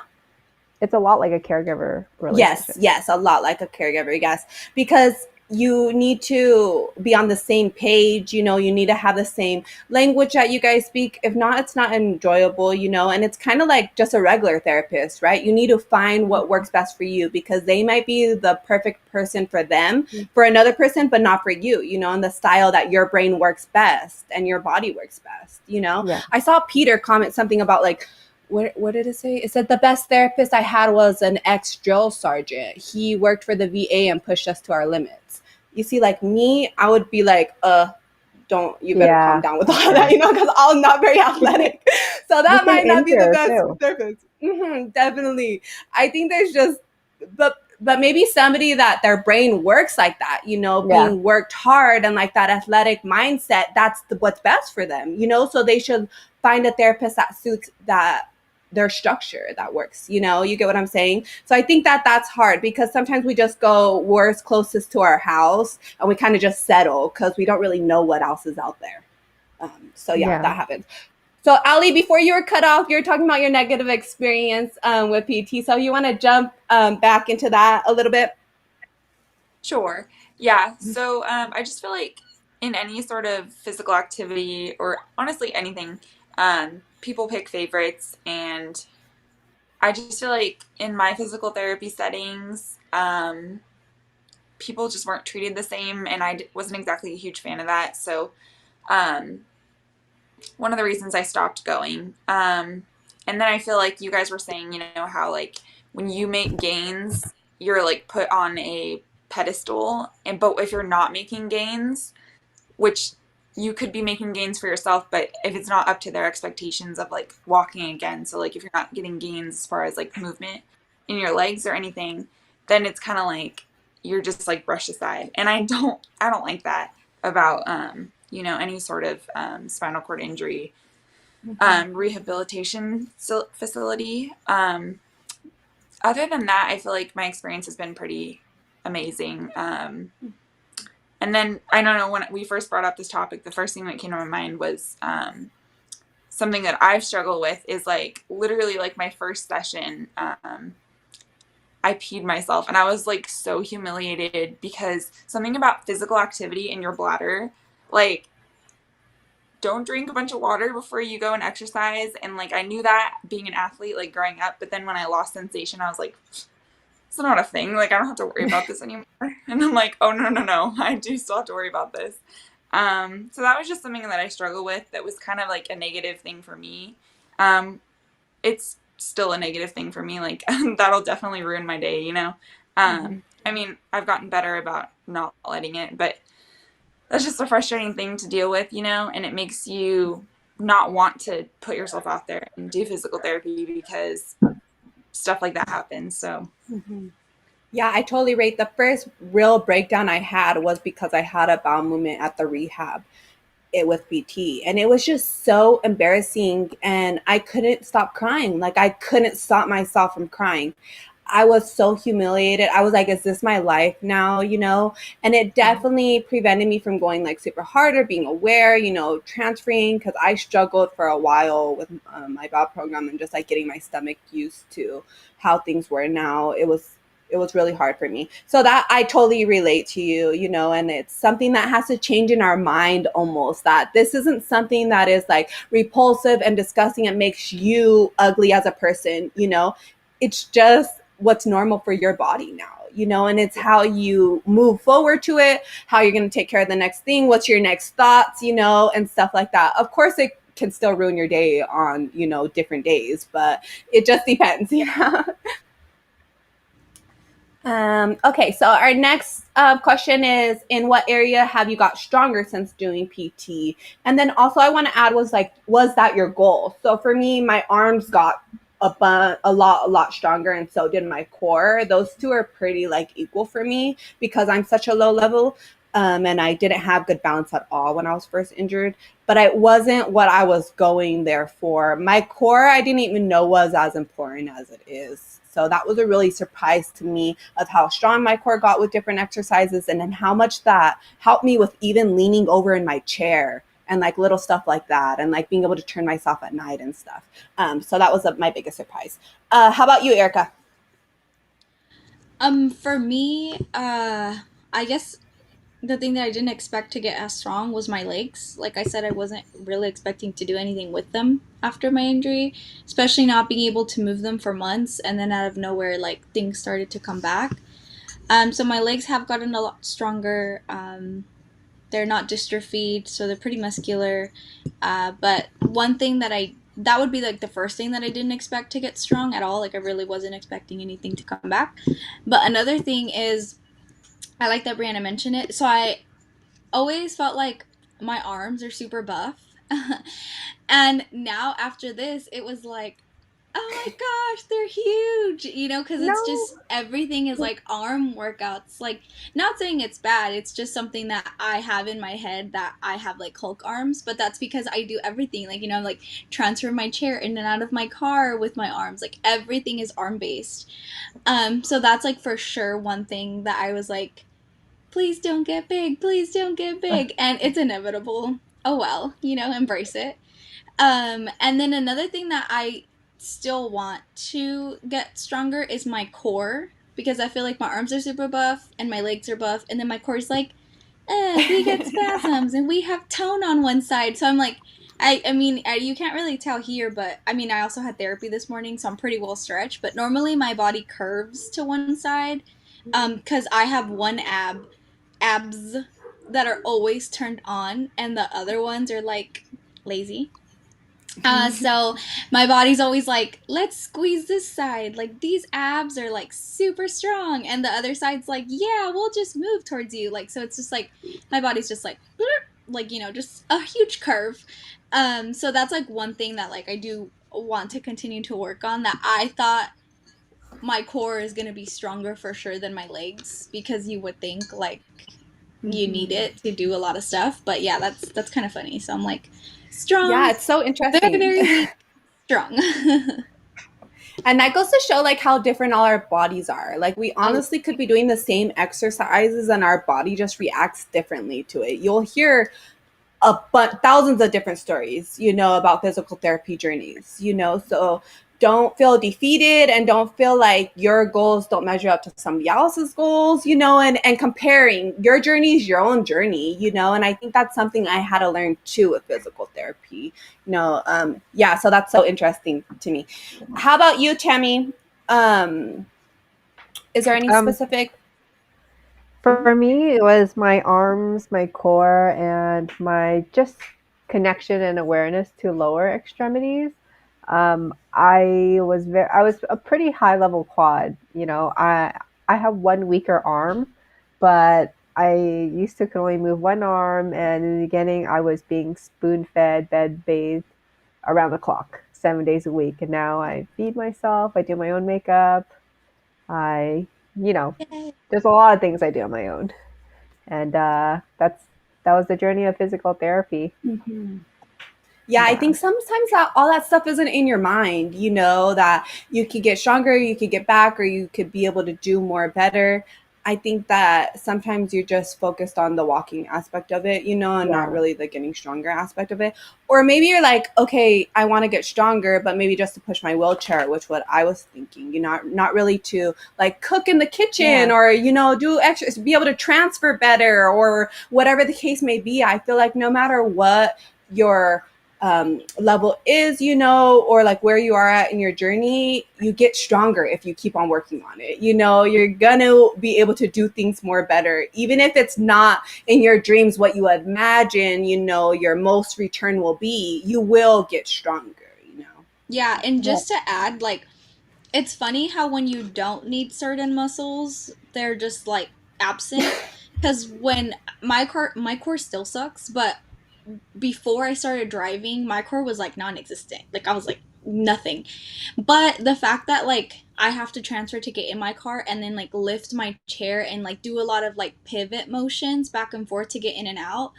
It's a lot like a caregiver Yes, relationship. yes, a lot like a caregiver, yes. Because you need to be on the same page, you need to have the same language that you guys speak. If not, it's not enjoyable, and it's kind of like just a regular therapist, right? You need to find what works best for you, because they might be the perfect person for them, for another person, but not for you, and the style that your brain works best and your body works best. Yeah. I saw Peter comment something about like, what did it say? It said the best therapist I had was an ex-drill sergeant. He worked for the VA and pushed us to our limits. You see, like me, I would be like, don't, you better calm Yeah. down with all that, because I'm not very athletic. So You that can might not be the injure best too. therapist. Definitely. I think there's just, but maybe somebody that their brain works like that, Yeah. being worked hard and like that athletic mindset, that's what's best for them, so they should find a therapist that suits that their structure that works, you get what I'm saying? So I think that that's hard, because sometimes we just go where's closest to our house and we kind of just settle because we don't really know what else is out there. So yeah, Yeah. that happens. So Ellie, before you were cut off, you were talking about your negative experience with PT. So you want to jump back into that a little bit? Sure. Yeah. So I just feel like in any sort of physical activity, or honestly anything, people pick favorites. And I just feel like in my physical therapy settings, people just weren't treated the same. And wasn't exactly a huge fan of that. So um, one of the reasons I stopped going. And then I feel like you guys were saying, how like when you make gains, you're like put on a pedestal. But if you're not making gains, which you could be making gains for yourself, but if it's not up to their expectations of like walking again, so like if you're not getting gains as far as like movement in your legs or anything, then it's kind of like you're just like brushed aside. And I don't like that about any sort of spinal cord injury rehabilitation facility. Other than that, I feel like my experience has been pretty amazing. And then I don't know, when we first brought up this topic, the first thing that came to my mind was something that I've struggled with is like literally like my first session, I peed myself, and I was like so humiliated because something about physical activity in your bladder, like don't drink a bunch of water before you go and exercise. And like I knew that being an athlete, like growing up, but then when I lost sensation, I was like, it's not a thing. Like I don't have to worry about this anymore. And I'm like, oh no, I do still have to worry about this. So that was just something that I struggle with. That was kind of like a negative thing for me. It's still a negative thing for me. Like that'll definitely ruin my day. I mean, I've gotten better about not letting it, but that's just a frustrating thing to deal with, and it makes you not want to put yourself out there and do physical therapy because stuff like that happens. So Yeah, I totally rate. The first real breakdown I had was because I had a bowel movement at the rehab it with BT, and it was just so embarrassing, and I couldn't stop crying. Like I couldn't stop myself from crying. I was so humiliated. I was like, is this my life now? And it definitely prevented me from going like super hard or being aware, transferring, because I struggled for a while with my bowel program and just like getting my stomach used to how things were now. It was really hard for me. So that I totally relate to you, and it's something that has to change in our mind almost, that this isn't something that is like repulsive and disgusting. It makes you ugly as a person, it's just what's normal for your body now, and it's how you move forward to it, how you're going to take care of the next thing, what's your next thoughts, and stuff like that. Of course, it can still ruin your day on, different days, but it just depends, Okay, so our next question is, in what area have you got stronger since doing PT? And then also I want to add was that your goal? So for me, my arms got a lot stronger, and so did my core. Those two are pretty like equal for me because I'm such a low level. And I didn't have good balance at all when I was first injured, but it wasn't what I was going there for. My core, I didn't even know was as important as it is. So that was a really surprise to me of how strong my core got with different exercises, and then how much that helped me with even leaning over in my chair and like little stuff like that, and like being able to turn myself at night and stuff. So that was my biggest surprise. How about you, Erica? For me, I guess the thing that I didn't expect to get as strong was my legs. Like I said, I wasn't really expecting to do anything with them after my injury, especially not being able to move them for months. And then out of nowhere, like things started to come back. So my legs have gotten a lot stronger. They're not dystrophied, so they're pretty muscular. But one thing that would be like the first thing that I didn't expect to get strong at all. Like I really wasn't expecting anything to come back. But another thing is, I like that Brianna mentioned it. So I always felt like my arms are super buff. And now after this, it was like, oh my gosh, they're huge, because it's No. just everything is like arm workouts. Like, not saying it's bad, it's just something that I have in my head that I have like Hulk arms, but that's because I do everything. Like, like transfer my chair in and out of my car with my arms. Like, everything is arm based. So that's like for sure one thing that I was like, please don't get big, please don't get big. And it's inevitable. Oh well, embrace it. And then another thing that I still want to get stronger is my core, because I feel like my arms are super buff and my legs are buff, and then my core is like, we get spasms and we have tone on one side. So I'm like, I mean, you can't really tell here, but I mean, I also had therapy this morning, so I'm pretty well stretched. But normally my body curves to one side, because I have one abs that are always turned on, and the other ones are like lazy. So my body's always like, let's squeeze this side. Like, these abs are like super strong. And the other side's like, yeah, we'll just move towards you. Like, so it's just like, my body's just like, just a huge curve. So that's like one thing that like I do want to continue to work on, that I thought my core is going to be stronger for sure than my legs, because you would think like you need it to do a lot of stuff. But yeah, that's kind of funny. So I'm like, Yeah, strong, it's so very, interesting. very weak, strong. And that goes to show like how different all our bodies are. Like we Oh, honestly could be doing the same exercises and our body just reacts differently to it. You'll hear thousands of different stories, about physical therapy journeys, so don't feel defeated and don't feel like your goals don't measure up to somebody else's goals, and comparing your journey is your own journey, and I think that's something I had to learn too with physical therapy, yeah, so that's so interesting to me. How about you, Tammy? um is there any Um, specific? for me, it was my arms, my core, and my just connection and awareness to lower extremities. I was a pretty high level quad. I have one weaker arm, but I used to could only move one arm, and in the beginning, I was being spoon fed, bed bathed around the clock, 7 days a week, and now I feed myself. I do my own makeup. I, you know, yay. there's a lot of things I do on my own, and that was the journey of physical therapy. Mhm. Yeah, I Yeah, think sometimes that all that stuff isn't in your mind, that you could get stronger, you could get back, or you could be able to do more better. I think that sometimes you're just focused on the walking aspect of it, and not yeah, really the getting stronger aspect of it. Or maybe you're like, okay, I want to get stronger, but maybe just to push my wheelchair, which what I was thinking, not really to like cook in the kitchen yeah, or, do extra, be able to transfer better or whatever the case may be. I feel like no matter what your level is, or like where you are at in your journey, you get stronger if you keep on working on it. You're gonna be able to do things more better, even if it's not in your dreams what you imagine, your most return will be. You will get stronger. Yeah, and yeah, just to add, like, it's funny how when you don't need certain muscles, they're just like absent. Because when my core still sucks, but before I started driving, my core was like non-existent. Like I was like nothing. But the fact that like I have to transfer to get in my car and then like lift my chair and like do a lot of like pivot motions back and forth to get in and out,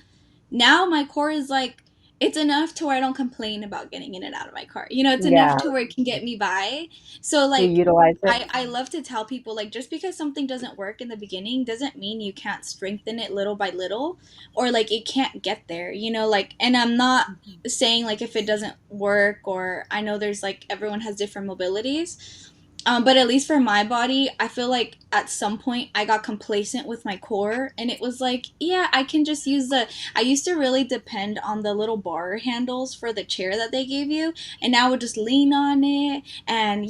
now my core is like, it's enough to where I don't complain about getting in and out of my car. It's enough yeah. to where it can get me by. So You like utilize it. I love to tell people, like, just because something doesn't work in the beginning doesn't mean you can't strengthen it little by little, or like it can't get there, like, and I'm not saying like if it doesn't work, or I know there's like everyone has different mobilities. But at least for my body, I feel like at some point I got complacent with my core, and it was like, yeah, I can just use the. I used to really depend on the little bar handles for the chair that they gave you, and I would just lean on it, and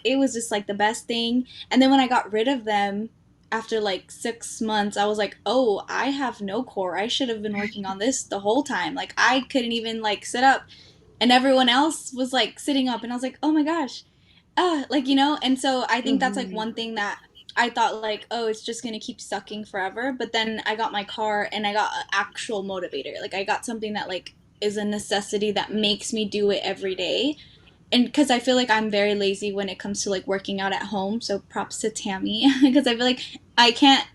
it was just like the best thing. And then when I got rid of them after like 6 months, I was like, oh, I have no core. I should have been working on this the whole time. Like, I couldn't even like sit up, and everyone else was like sitting up, and I was like, oh my gosh, and so I think that's like Mm-hmm. one thing that I thought like, oh, it's just gonna keep sucking forever. But then I got my car and I got an actual motivator. Like I got something that like is a necessity that makes me do it every day. And because I feel like I'm very lazy when it comes to like working out at home, so props to Tammy because I feel like I can't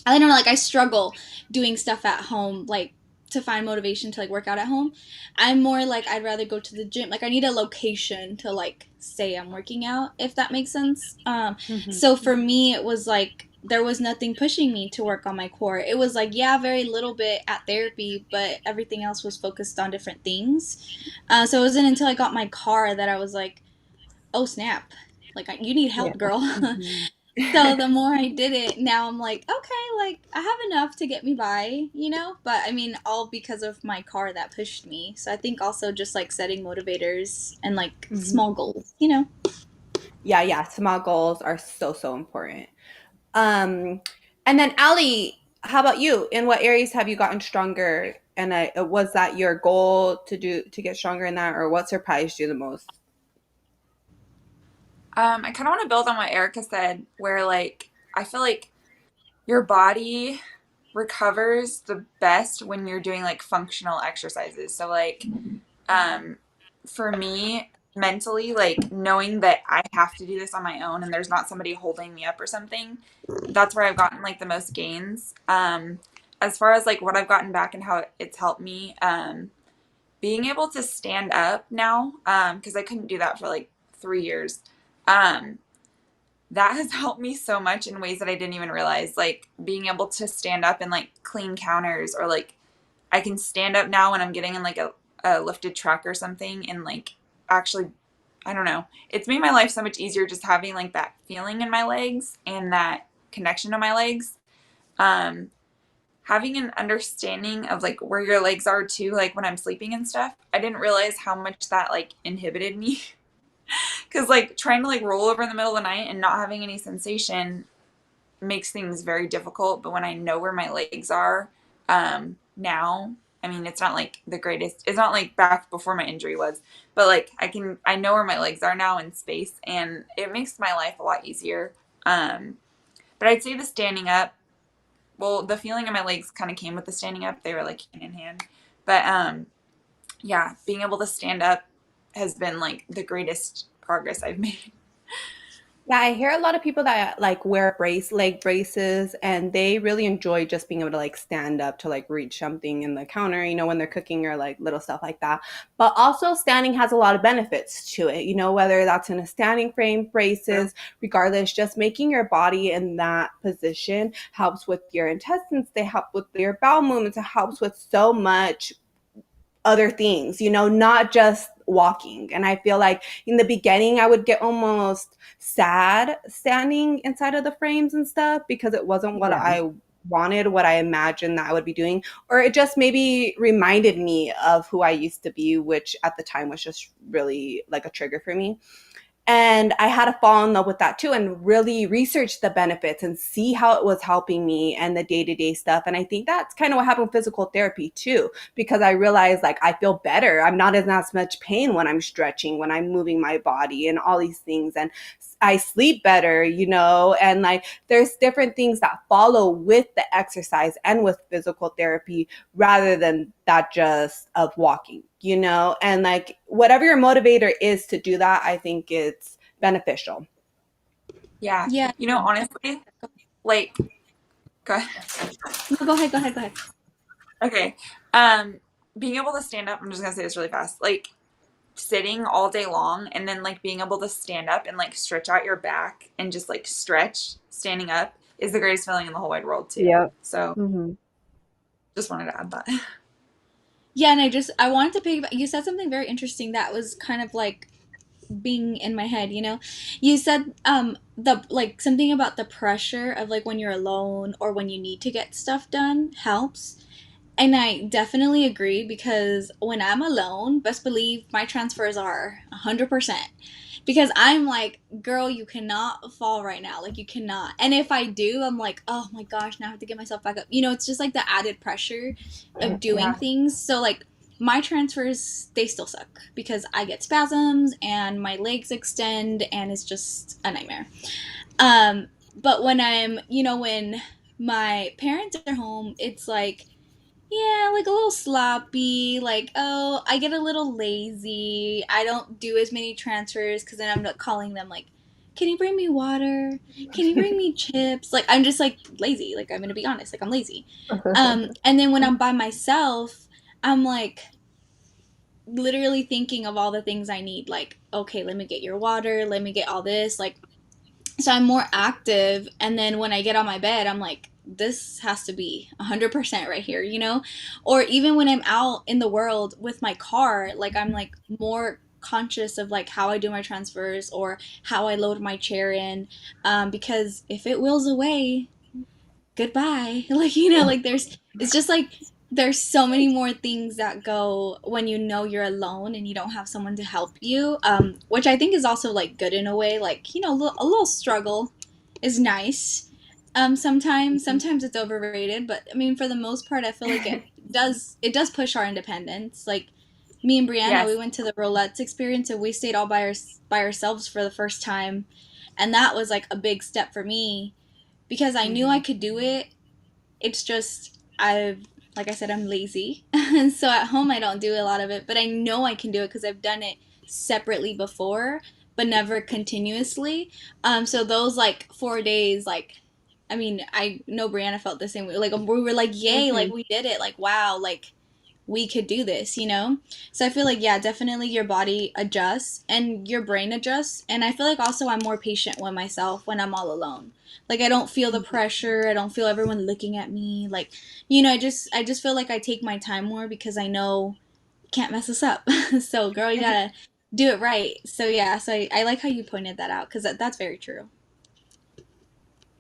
I don't know, like I struggle doing stuff at home, like to find motivation to like work out at home. I'm more like I'd rather go to the gym. Like I need a location to like say I'm working out, if that makes sense. Mm-hmm. So for me, it was like there was nothing pushing me to work on my core. It was like, yeah, very little bit at therapy, but everything else was focused on different things. So it wasn't until I got my car that I was like, oh snap, like you need Yeah. help, girl. Mm-hmm. So the more I did it, now I'm like, okay, like I have enough to get me by, But I mean, all because of my car that pushed me. So I think also just like setting motivators and like Mm-hmm. small goals. Yeah, yeah. Small goals are so, so important. Um, and then Ellie, how about you? In what areas have you gotten stronger? And was that your goal to get stronger in that, or what surprised you the most? I kind of want to build on what Erica said, where like I feel like your body recovers the best when you're doing like functional exercises. So like um for me mentally, like knowing that I have to do this on my own and there's not somebody holding me up or something, that's where I've gotten like the most gains. As far as like what I've gotten back and how it's helped me, being able to stand up now, because I couldn't do that for like 3 years. Um, that has helped me so much in ways that I didn't even realize. Like being able to stand up and like clean counters, or like I can stand up now when I'm getting in like a lifted truck or something, and like actually, I don't know. It's made my life so much easier just having like that feeling in my legs and that connection to my legs. Um, Having an understanding of like where your legs are too, like when I'm sleeping and stuff. I didn't realize how much that like inhibited me. Because like trying to like roll over in the middle of the night and not having any sensation makes things very difficult. But when I know where my legs are, now, I mean, it's not like the greatest. It's not like back before my injury was, but like I know where my legs are now in space, and it makes my life a lot easier. Um, but I'd say the standing up. Well, the feeling in my legs kind of came with the standing up. They were like hand in hand. But yeah, being able to stand up has been like the greatest progress I've made. Yeah, I hear a lot of people that like wear leg braces, and they really enjoy just being able to like stand up to like reach something in the counter, when they're cooking or like little stuff like that. But also standing has a lot of benefits to it, whether that's in a standing frame, True. braces, regardless, just making your body in that position helps with your intestines, they help with your bowel movements, it helps with so much other things, not just walking. And I feel like in the beginning, I would get almost sad standing inside of the frames and stuff because it wasn't what Yeah. I wanted, what I imagined that I would be doing. Or it just maybe reminded me of who I used to be, which at the time was just really like a trigger for me. And I had to fall in love with that too and really research the benefits and see how it was helping me and the day to day stuff. And I think that's kind of what happened with physical therapy too, because I realized like I feel better. I'm not in as much pain when I'm stretching, when I'm moving my body and all these things. And I sleep better, and like there's different things that follow with the exercise and with physical therapy rather than that just of walking, and like whatever your motivator is to do that, I think it's beneficial. Yeah. Yeah. Honestly, like, go ahead. No, go ahead, go ahead, go ahead. Okay. Um, Being able to stand up, I'm just gonna say this really fast. Like sitting all day long and then like being able to stand up and like stretch out your back and just like stretch standing up is the greatest feeling in the whole wide world too. Yep. So Hmm. just wanted to add that. Yeah, and I wanted to piggyback. You said something very interesting that was kind of like being in my head, you know. You said the like something about the pressure of like when you're alone or when you need to get stuff done helps. And I definitely agree because when I'm alone, best believe my transfers are 100%. Because I'm like, girl, you cannot fall right now. Like, you cannot. And if I do, I'm like, oh my gosh, now I have to get myself back up. You know, it's just like the added pressure of doing Yeah. things. So, like, my transfers, they still suck because I get spasms and my legs extend and it's just a nightmare. But when when my parents are home, it's like, yeah, like a little sloppy. Like, oh, I get a little lazy. I don't do as many transfers because then I'm not calling them like, can you bring me water? Can you bring me chips? Like, I'm just like lazy. Like, I'm gonna be honest. Like, I'm lazy. And then when I'm by myself, I'm like literally thinking of all the things I need. Like, okay, let me get your water. Let me get all this. Like, so I'm more active. And then when I get on my bed, I'm like, this has to be 100% right here, you know? Or even when I'm out in the world with my car, like I'm like more conscious of like how I do my transfers or how I load my chair in. Because if it wheels away, goodbye. Like, you know, like it's just like there's so many more things that go when you know you're alone and you don't have someone to help you, which I think is also like good in a way. Like, you know, a little struggle is nice. Sometimes it's overrated, but I mean, for the most part, I feel like it does push our independence. Like me and Brianna, Yes. we went to the roulettes experience and we stayed all by ourselves for the first time, and that was like a big step for me because I knew I could do it. It's just like I said, I'm lazy, and so at home I don't do a lot of it. But I know I can do it because I've done it separately before, but never continuously. So those like 4 days, like, I mean, I know Brianna felt the same way. Like we were like, yay, like Mm-hmm. we did it, like wow, like we could do this, you know? So I feel like, yeah, definitely your body adjusts and your brain adjusts. And I feel like also I'm more patient with myself when I'm all alone. Like I don't feel the pressure. I don't feel everyone looking at me. Like, you know, I just feel like I take my time more because I know you can't mess us up. So girl, you gotta do it right. So yeah, so I like how you pointed that out because that's very true.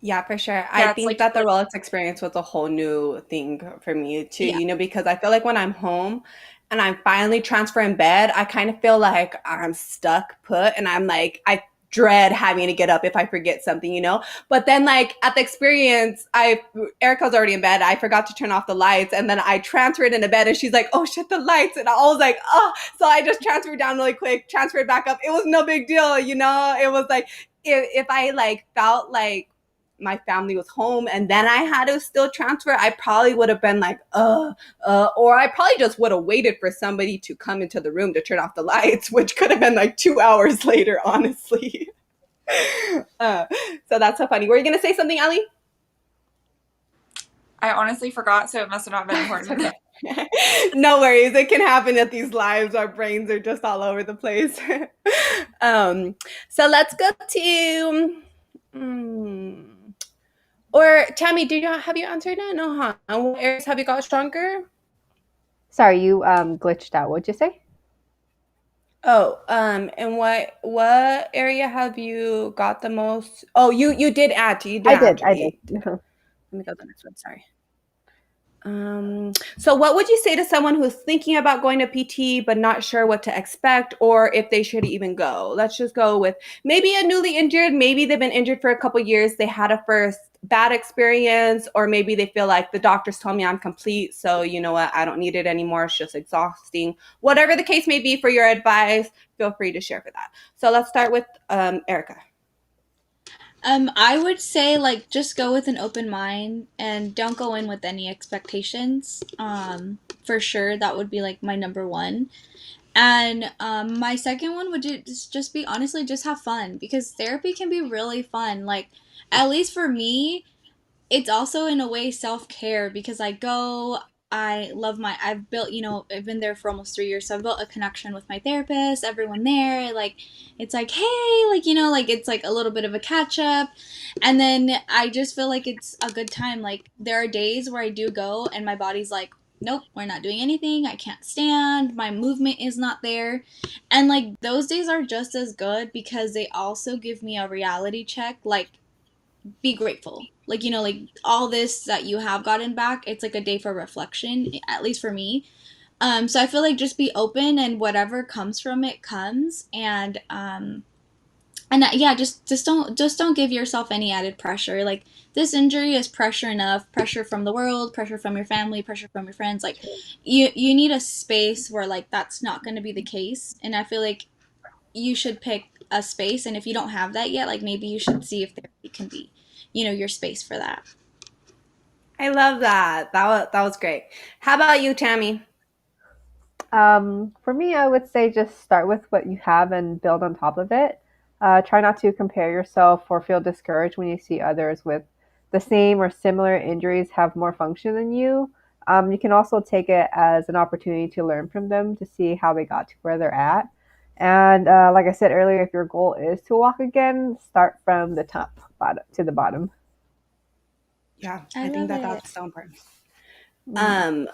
Yeah, for sure. I Yeah, it's think like that the Rolex experience was a whole new thing for me too, Yeah. because I feel like when I'm home and I'm finally transferring bed, I kind of feel like I'm stuck put and I'm like, I dread having to get up if I forget something. But then like at the experience, Erica's already in bed. I forgot to turn off the lights and then I transferred into bed and she's like, oh shit, the lights. And I was like, oh, so I just transferred down really quick, transferred back up. It was no big deal. It was like, if I like felt like my family was home and then I had to still transfer, I probably would have been like, or I probably just would have waited for somebody to come into the room to turn off the lights, which could have been like 2 hours later, honestly. uh, so that's so funny. Were you going to say something, Ellie? I honestly forgot, so it must have not been It's important. okay. No worries. It can happen at these lives. Our brains are just all over the place. um, so let's go to. Mm, or Tammy, have you answered that? No, huh? And what areas have you got stronger? Sorry, you glitched out. What'd you say? Oh, and what area have you got the most? Oh, you did add. You did I did. answer I did. the. Let me go to the next one. Sorry. So what would you say to someone who's thinking about going to PT but not sure what to expect or if they should even go? Let's just go with maybe a newly injured, maybe they've been injured for a couple years, they had a first bad experience, or maybe they feel like the doctors told me I'm complete, so you know what, I don't need it anymore. It's just exhausting. Whatever the case may be for your advice, feel free to share for that. So let's start with Erika. I would say like just go with an open mind and don't go in with any expectations. For sure, that would be like my number one. And my second one would just be honestly just have fun because therapy can be really fun. Like at least for me, it's also in a way self-care because I love I've built, I've been there for almost 3 years, so I've built a connection with my therapist, everyone there. Like, it's like, hey, like, like it's like a little bit of a catch up. And then I just feel like it's a good time. Like, there are days where I do go and my body's like, nope, we're not doing anything. I can't stand. My movement is not there. And like those days are just as good because they also give me a reality check. Like, be grateful. Like, like all this that you have gotten back, it's like a day for reflection, at least for me. So I feel like just be open and whatever comes from it comes. And yeah, just don't give yourself any added pressure. Like, this injury is pressure enough, pressure from the world, pressure from your family, pressure from your friends. Like, you need a space where like that's not going to be the case. And I feel like you should pick a space, and if you don't have that yet, like maybe you should see if therapy can be, your space for that. I love that. That was great. How about you, Tammy? For me, I would say just start with what you have and build on top of it. Try not to compare yourself or feel discouraged when you see others with the same or similar injuries have more function than you. You can also take it as an opportunity to learn from them to see how they got to where they're at. And like I said earlier, if your goal is to walk again, start from the top bottom to the bottom. Yeah, I I think love that it. that's so important. Mhm. Um,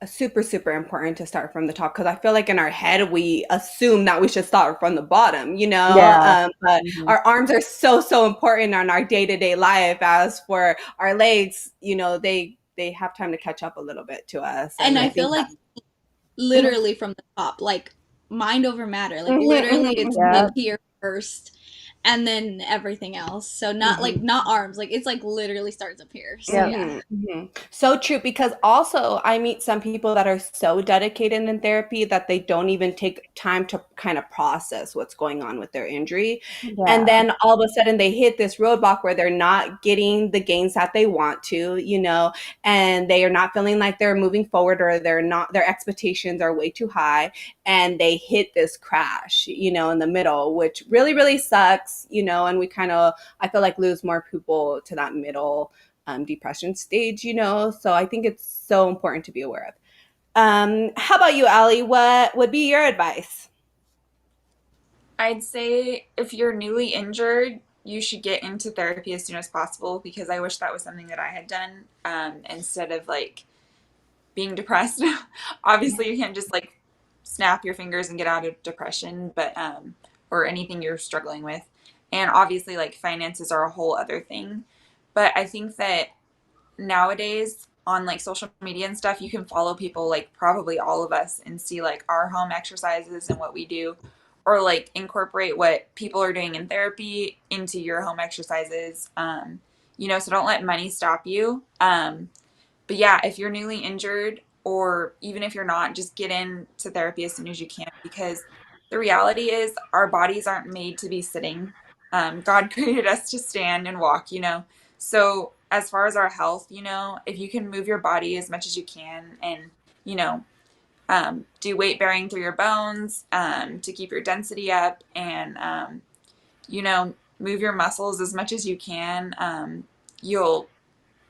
super, super important to start from the top because I feel like in our head we assume that we should start from the bottom, Yeah. but Mhm. our arms are so, so important on our day-to-day life. As for our legs, they have time to catch up a little bit to us, And and I I feel think that. like Mhm, literally from the top, like mind over matter. Like mhm, literally mhm, it's mhm, up Yeah. here first and then everything else. So not like mhm. not arms. Like it's like literally starts up here. So Yeah. yeah. Mhm, mhm. So true, because also I meet some people that are so dedicated in therapy that they don't even take time to kind of process what's going on with their injury. And Yeah. then all of a sudden they hit this roadblock where they're not getting the gains that they want to, and they are not feeling like they're moving forward, or their expectations are way too high, and they hit this crash, in the middle, which really, really sucks, and we kind of, I feel like, lose more people to that middle depression stage, So I think it's so important to be aware of. How about you, Ellie? What would be your advice? I'd say if you're newly injured, you should get into therapy as soon as possible because I wish that was something that I had done instead of like being depressed. Obviously, you can't just like snap your fingers and get out of depression, but or anything you're struggling with. And obviously, like finances are a whole other thing. But I think that nowadays on like social media and stuff, you can follow people like probably all of us and see like our home exercises and what we do, or like incorporate what people are doing in therapy into your home exercises. So don't let money stop you. But yeah, if you're newly injured or even if you're not, just get into therapy as soon as you can because the reality is our bodies aren't made to be sitting. God created us to stand and walk. So as far as our health, if you can move your body as much as you can and, you know, do weight bearing through your bones to keep your density up and, move your muscles as much as you can, you'll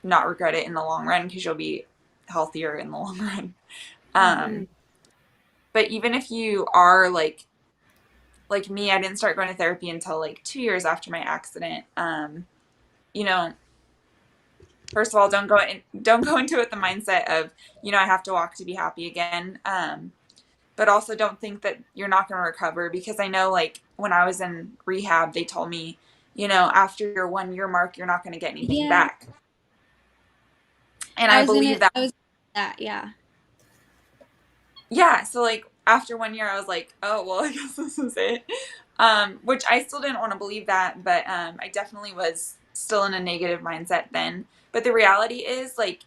not regret it in the long run because you'll be healthier in the long run. Mhm. Um, but even if you are like me, I didn't start going to therapy until like 2 years after my accident. You know, first of all, don't go into it with the mindset of I have to walk to be happy again. But also don't think that you're not going to recover because I know like when I was in rehab, they told me after your 1 year mark, you're not going to get anything Yeah. back, and I I was gonna believe that. I was that, yeah. Yeah, so like after 1 year, I was like, oh well, I guess this is it. Which I still didn't want to believe that, but I definitely was still in a negative mindset then. But the reality is, like,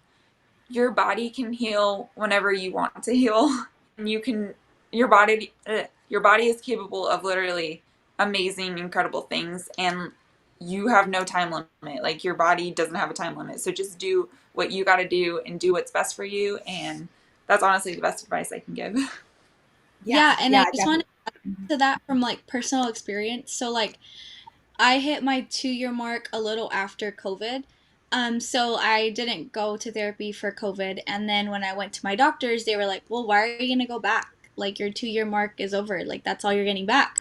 your body can heal whenever you want to heal, and your body is capable of literally amazing, incredible things, and you have no time limit. Like your body doesn't have a time limit, so just do what you got to do and do what's best for you, and that's honestly the best advice I can give. Yeah, Yeah, and yeah, I just want definitely. to add to that from like personal experience. So like I hit my 2 year mark a little after COVID. So I didn't go to therapy for COVID. And then when I went to my doctors, they were like, well, why are you going to go back? Like, your 2 year mark is over. Like, that's all you're getting back.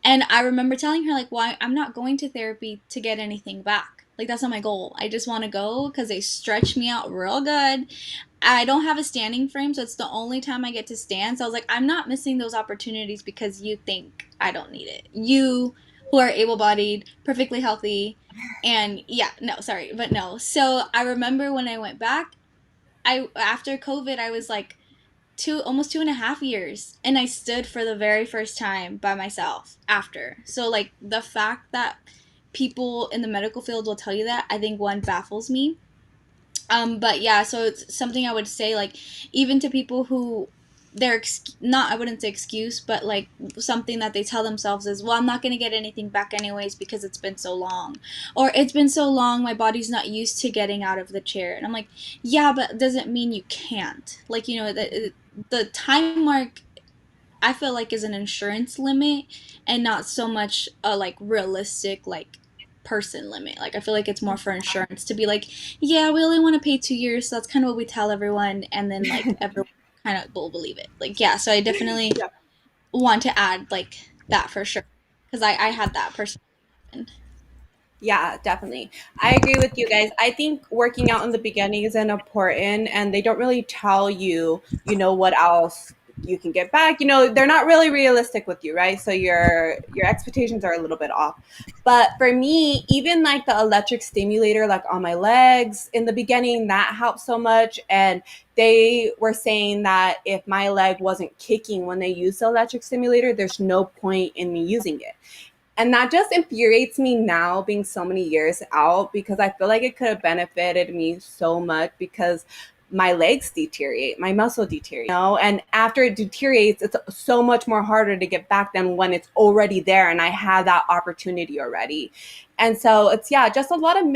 And I remember telling her, like, why I'm not going to therapy to get anything back. Like, that's not my goal. I just want to go because they stretch me out real good. I don't have a standing frame, so it's the only time I get to stand. So I was like, I'm not missing those opportunities because you think I don't need it. You, who are able bodied, perfectly healthy, and yeah, no, sorry, but no. So I remember when I went back, I after COVID, I was like almost 2.5 years, and I stood for the very first time by myself after. So like the fact that people in the medical field will tell you that, I think one baffles me. But yeah, so it's something I would say, like, even to people who not, I wouldn't say excuse, but like something that they tell themselves is, well, I'm not going to get anything back anyways because it's been so long. Or it's been so long, my body's not used to getting out of the chair. And I'm like, yeah, but it doesn't mean you can't. Like, the time mark, I feel like, is an insurance limit and not so much a like realistic like person limit. Like, I feel like it's more for insurance to be like, yeah, we only want to pay 2 years, so that's kind of what we tell everyone, and then like everyone kind of will believe it. Like, yeah, so I definitely Yeah. want to add like that for sure because I had that personally happen. Yeah, definitely. I agree with you guys. I think working out in the beginning is an important, and they don't really tell you, what else you can get back. They're not really realistic with you, right? So your expectations are a little bit off. But for me, even like the electric stimulator, like on my legs in the beginning, that helped so much. And they were saying that if my leg wasn't kicking when they used the electric stimulator, there's no point in me using it. And that just infuriates me now, being so many years out, because I feel like it could have benefited me so much because my legs deteriorate, my muscle deteriorates, and after it deteriorates, it's so much more harder to get back than when it's already there and I had that opportunity already. And so it's, yeah, just a lot of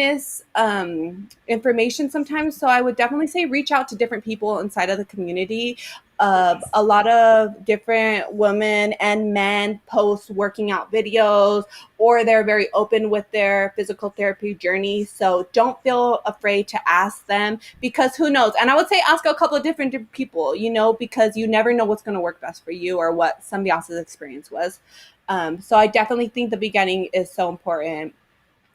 information sometimes. So I would definitely say reach out to different people inside of the community. A lot of different women and men post working out videos, or they're very open with their physical therapy journey. So don't feel afraid to ask them, because who knows? And I would say ask a couple of different people, because you never know what's going to work best for you or what somebody else's experience was. So I definitely think the beginning is so important.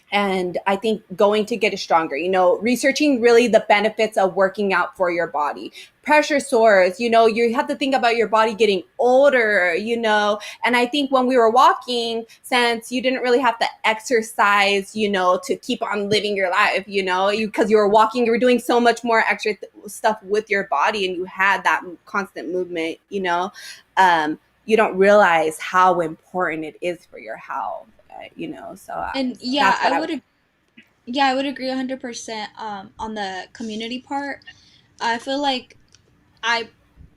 And I think going to get it stronger, researching really the benefits of working out for your body. Pressure sores, you have to think about your body getting older, and I think when we were walking, since you didn't really have to exercise, to keep on living your life, because you were walking, you were doing so much more extra stuff with your body, and you had that constant movement, you don't realize how important it is for your health, so And yeah, that's what I would. I would agree 100% on the community part. I feel like I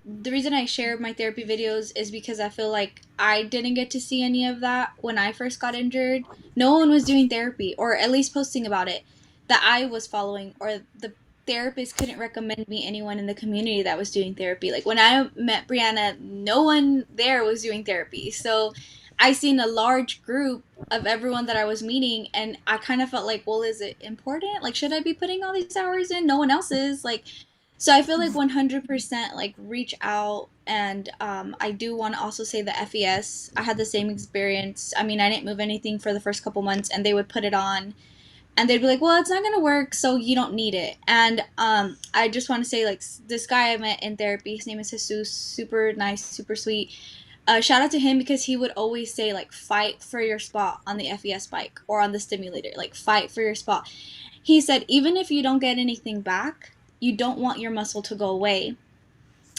the reason I share my therapy videos is because I feel like I didn't get to see any of that when I first got injured. No one was doing therapy, or at least posting about it, that I was following, or the therapist couldn't recommend me anyone in the community that was doing therapy. Like when I met Brianna, no one there was doing therapy. So I seen a large group of everyone that I was meeting, and I kind of felt like, well, is it important? Like, should I be putting all these hours in? No one else is. Like, so I feel like 100% like reach out. And I do want to also say the FES. I had the same experience. I mean, I didn't move anything for the first couple months, and they would put it on, and they'd be like, well, it's not going to work, so you don't need it. And I just want to say, like, this guy I met in therapy, his name is Jesus, super nice, super sweet. Shout out to him because he would always say, like, fight for your spot on the FES bike or on the stimulator. Like, fight for your spot. He said, even if you don't get anything back, you don't want your muscle to go away.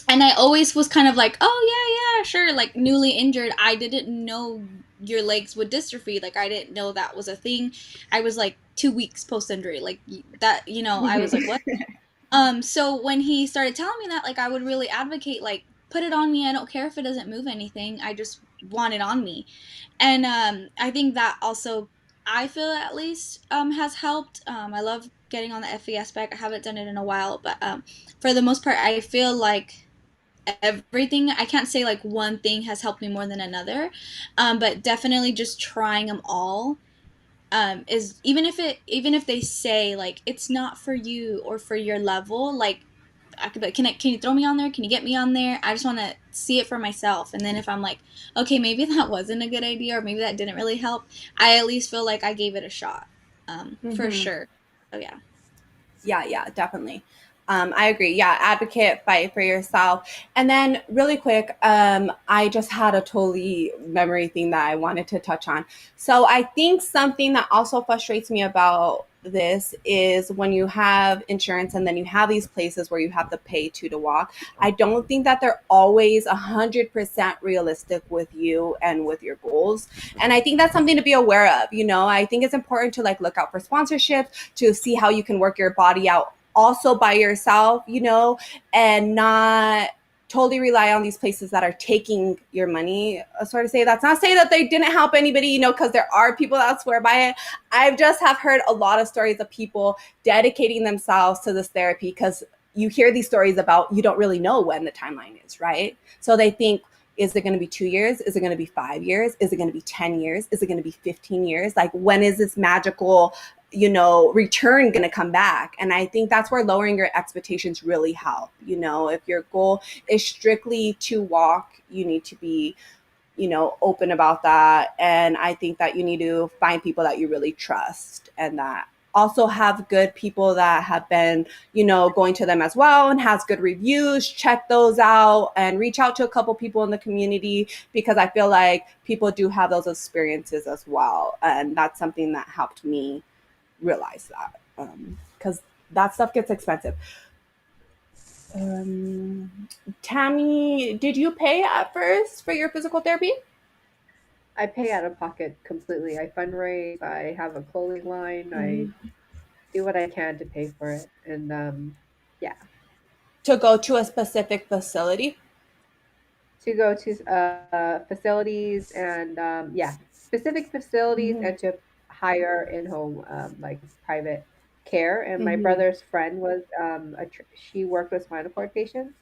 And I always was kind of like, oh, yeah, sure. Like, newly injured, I didn't know your legs would dystrophy. Like, I didn't know that was a thing. I was like 2 weeks post injury. Like, that, I was like, what? So when he started telling me that, like, I would really advocate, like, put it on me. I don't care if it doesn't move anything. I just want it on me. And I think that also, I feel at least, has helped. I love getting on the FES bike. I haven't done it in a while, but for the most part, I feel like everything, I can't say like one thing has helped me more than another, but definitely just trying them all, is, even if they say like it's not for you or for your level, like I could be like, can you throw me on there, can you get me on there? I just want to see it for myself, and then if I'm like, okay, maybe that wasn't a good idea, or maybe that didn't really help, I at least feel like I gave it a shot. for sure. So yeah. Yeah, definitely. I agree. Yeah, advocate, fight for yourself. And then, really quick, I just had a totally memory thing that I wanted to touch on. So, I think something that also frustrates me about this is when you have insurance and then you have these places where you have to pay to walk. I don't think that they're always 100% realistic with you and with your goals. And I think that's something to be aware of. I think it's important to like look out for sponsorship, to see how you can work your body out also by yourself, and not totally rely on these places that are taking your money. Sort of say that's not say that they didn't help anybody, because there are people that swear by it. I've just have heard a lot of stories of people dedicating themselves to this therapy because you hear these stories about you don't really know when the timeline is, right? So they think, is it going to be 2 years? Is it going to be 5 years? Is it going to be 10 years? Is it going to be 15 years? Like, when is this magical, return going to come back? And I think that's where lowering your expectations really help. If your goal is strictly to walk, you need to be, open about that. And I think that you need to find people that you really trust and that also have good people that have been, going to them as well and has good reviews. Check those out and reach out to a couple people in the community, because I feel like people do have those experiences as well. And that's something that helped me realize that, because that stuff gets expensive. Tammy, did you pay at first for your physical therapy? I pay out of pocket completely. I fundraise. I have a clothing line. I do what I can to pay for it. And yeah, To go to a specific facility? to go to facilities and yeah, specific facilities Mm-hmm. and to hire in-home like private care. And my Mm-hmm. brother's friend was she worked with spinal cord patients.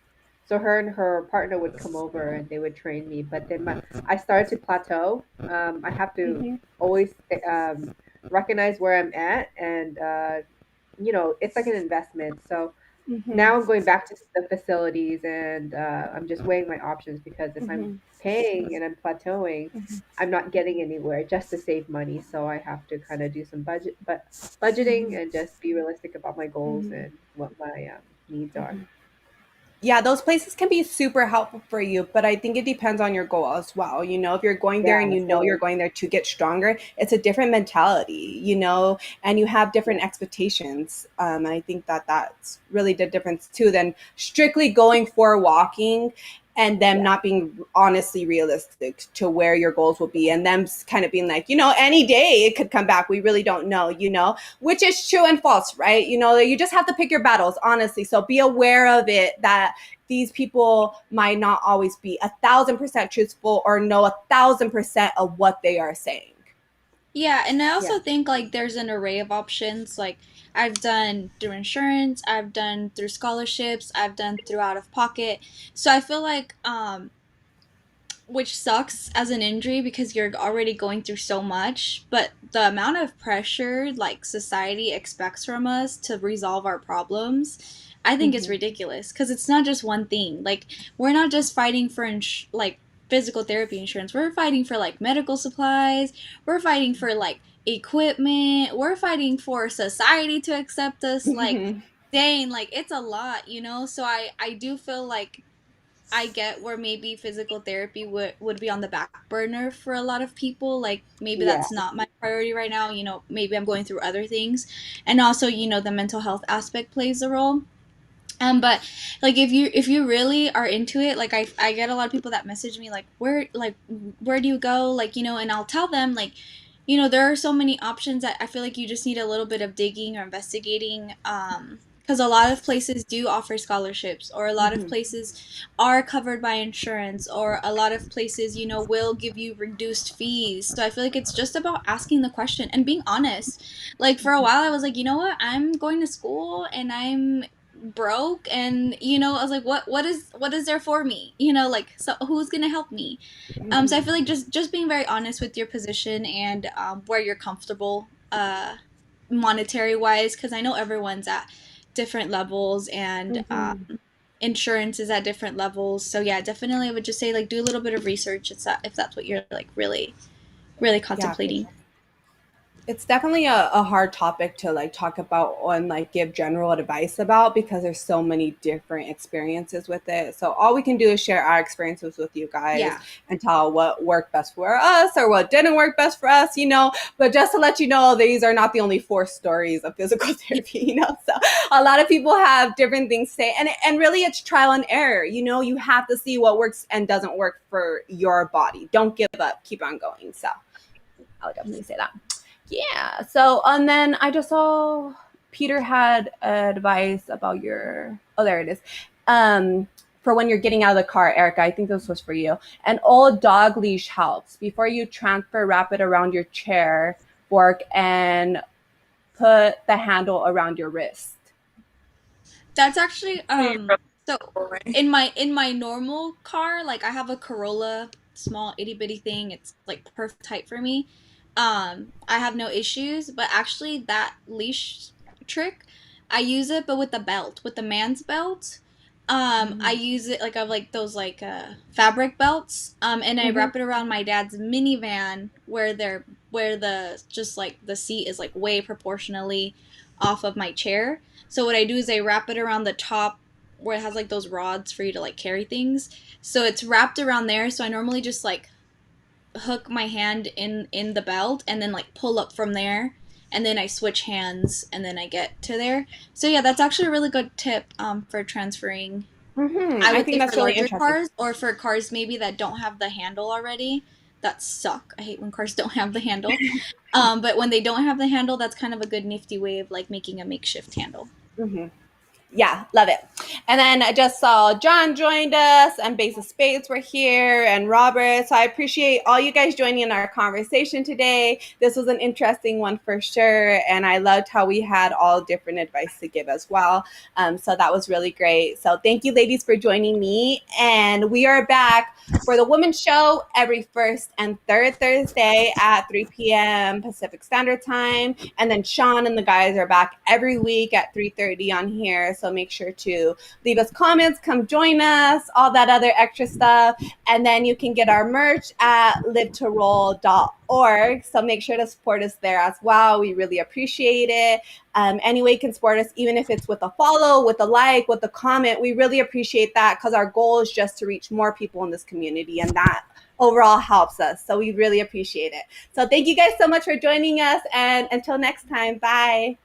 So her and her partner would come over and they would train me. But then I started to plateau. I have to Mm-hmm. always recognize where I'm at, and it's like an investment. So Mm-hmm. now I'm going back to the facilities, and I'm just weighing my options, because if I'm Mm-hmm. paying and I'm plateauing, I'm not getting anywhere just to save money. So I have to kind of do some budgeting and just be realistic about my goals Mm-hmm. and what my needs are. Yeah, those places can be super helpful for you, but I think it depends on your goal as well. If you're going there Yeah, and you're totally. going there to get stronger, it's a different mentality, and you have Yeah, different expectations. And I think that that's really the difference too than strictly going for walking and them yeah, not being honestly realistic to where your goals will be, and them kind of being like, any day it could come back. We really don't know, which is true and false, right? You just have to pick your battles, honestly. So be aware of it, that these people might not always be 1,000% truthful or know 1,000% of what they are saying. Yeah, and I yeah. also think like there's an array of options. Like I've done through insurance, I've done through scholarships, I've done through out of pocket. So I feel like which sucks as an injury because you're already going through so much, but the amount of pressure like society expects from us to resolve our problems, I think it's Mm-hmm. ridiculous because it's not just one thing. Like we're not just fighting for like physical therapy insurance. We're fighting for like medical supplies. We're fighting for like equipment. We're fighting for society to accept us. Like Mm-hmm. dang, like it's a lot, you know? So I do feel like I get where maybe physical therapy would be on the back burner for a lot of people. Like maybe Yeah, that's not my priority right now. Maybe I'm going through other things, and also the mental health aspect plays a role. But like if you really are into it, like I get a lot of people that message me like where do you go, like and I'll tell them like there are so many options that I feel like you just need a little bit of digging or investigating, because a lot of places do offer scholarships, or a lot of Mm-hmm. places are covered by insurance, or a lot of places will give you reduced fees. So I feel like it's just about asking the question and being honest. Like for a while I was like, you know what, I'm going to school and I'm broke, and I was like, what is there for me, like, so who's gonna help me? So I feel like just being very honest with your position and where you're comfortable monetary wise, because I know everyone's at different levels, and Mm-hmm. insurance is at different levels. So yeah, definitely I would just say like do a little bit of research if that's what you're like really really Yeah, for contemplating. sure. It's definitely a hard topic to like talk about and like give general advice about because there's so many different experiences with it. So all we can do is share our experiences with you guys Yeah. and tell what worked best for us or what didn't work best for us, you know. But just to let you know, these are not the only 4 stories of physical therapy, you know. So a lot of people have different things to say, and really it's trial and error. You know, you have to see what works and doesn't work for your body. Don't give up. Keep on going. So I would definitely say that. Yeah. So, and then I just saw Peter had advice about your. Oh, there it is. For when you're getting out of the car, Erica, I think this was for you. An old dog leash helps. Before you transfer, wrap it around your chair fork and put the handle around your wrist. That's actually You're so boy. in my normal car, like I have a Corolla, small itty bitty thing. It's like perfect height for me. I have no issues, but actually that leash trick, I use it but with the belt, with the man's belt. I use it like I have like those like fabric belts. And I Mm-hmm. wrap it around my dad's minivan where the just like the seat is like way proportionally off of my chair. So what I do is I wrap it around the top where it has like those rods for you to like carry things. So it's wrapped around there. So I normally just like hook my hand in the belt and then like pull up from there, and then I switch hands and then I get to there. So yeah, that's actually a really good tip for transferring. I I would think say for that's really larger interesting. cars or for cars maybe that don't have the handle already. That suck. I hate when cars don't have the handle. But when they don't have the handle, that's kind of a good nifty way of like making a makeshift handle. Mm-hmm. Yeah, love it. And then I just saw John joined us and Base of Spades were here and Robert. So I appreciate all you guys joining in our conversation today. This was an interesting one for sure. And I loved how we had all different advice to give as well. So that was really great. So thank you, ladies, for joining me. And we are back for the Women's Show every first and third Thursday at 3 p.m. Pacific Standard Time. And then Sean and the guys are back every week at 3:30 on here. So make sure to leave us comments, come join us, all that other extra stuff. And then you can get our merch at liveToroll.org. So make sure to support us there as well. We really appreciate it. Any way you can support us, even if it's with a follow, with a like, with a comment. We really appreciate that because our goal is just to reach more people in this community, and that overall helps us. So we really appreciate it. So thank you guys so much for joining us, and until next time, bye.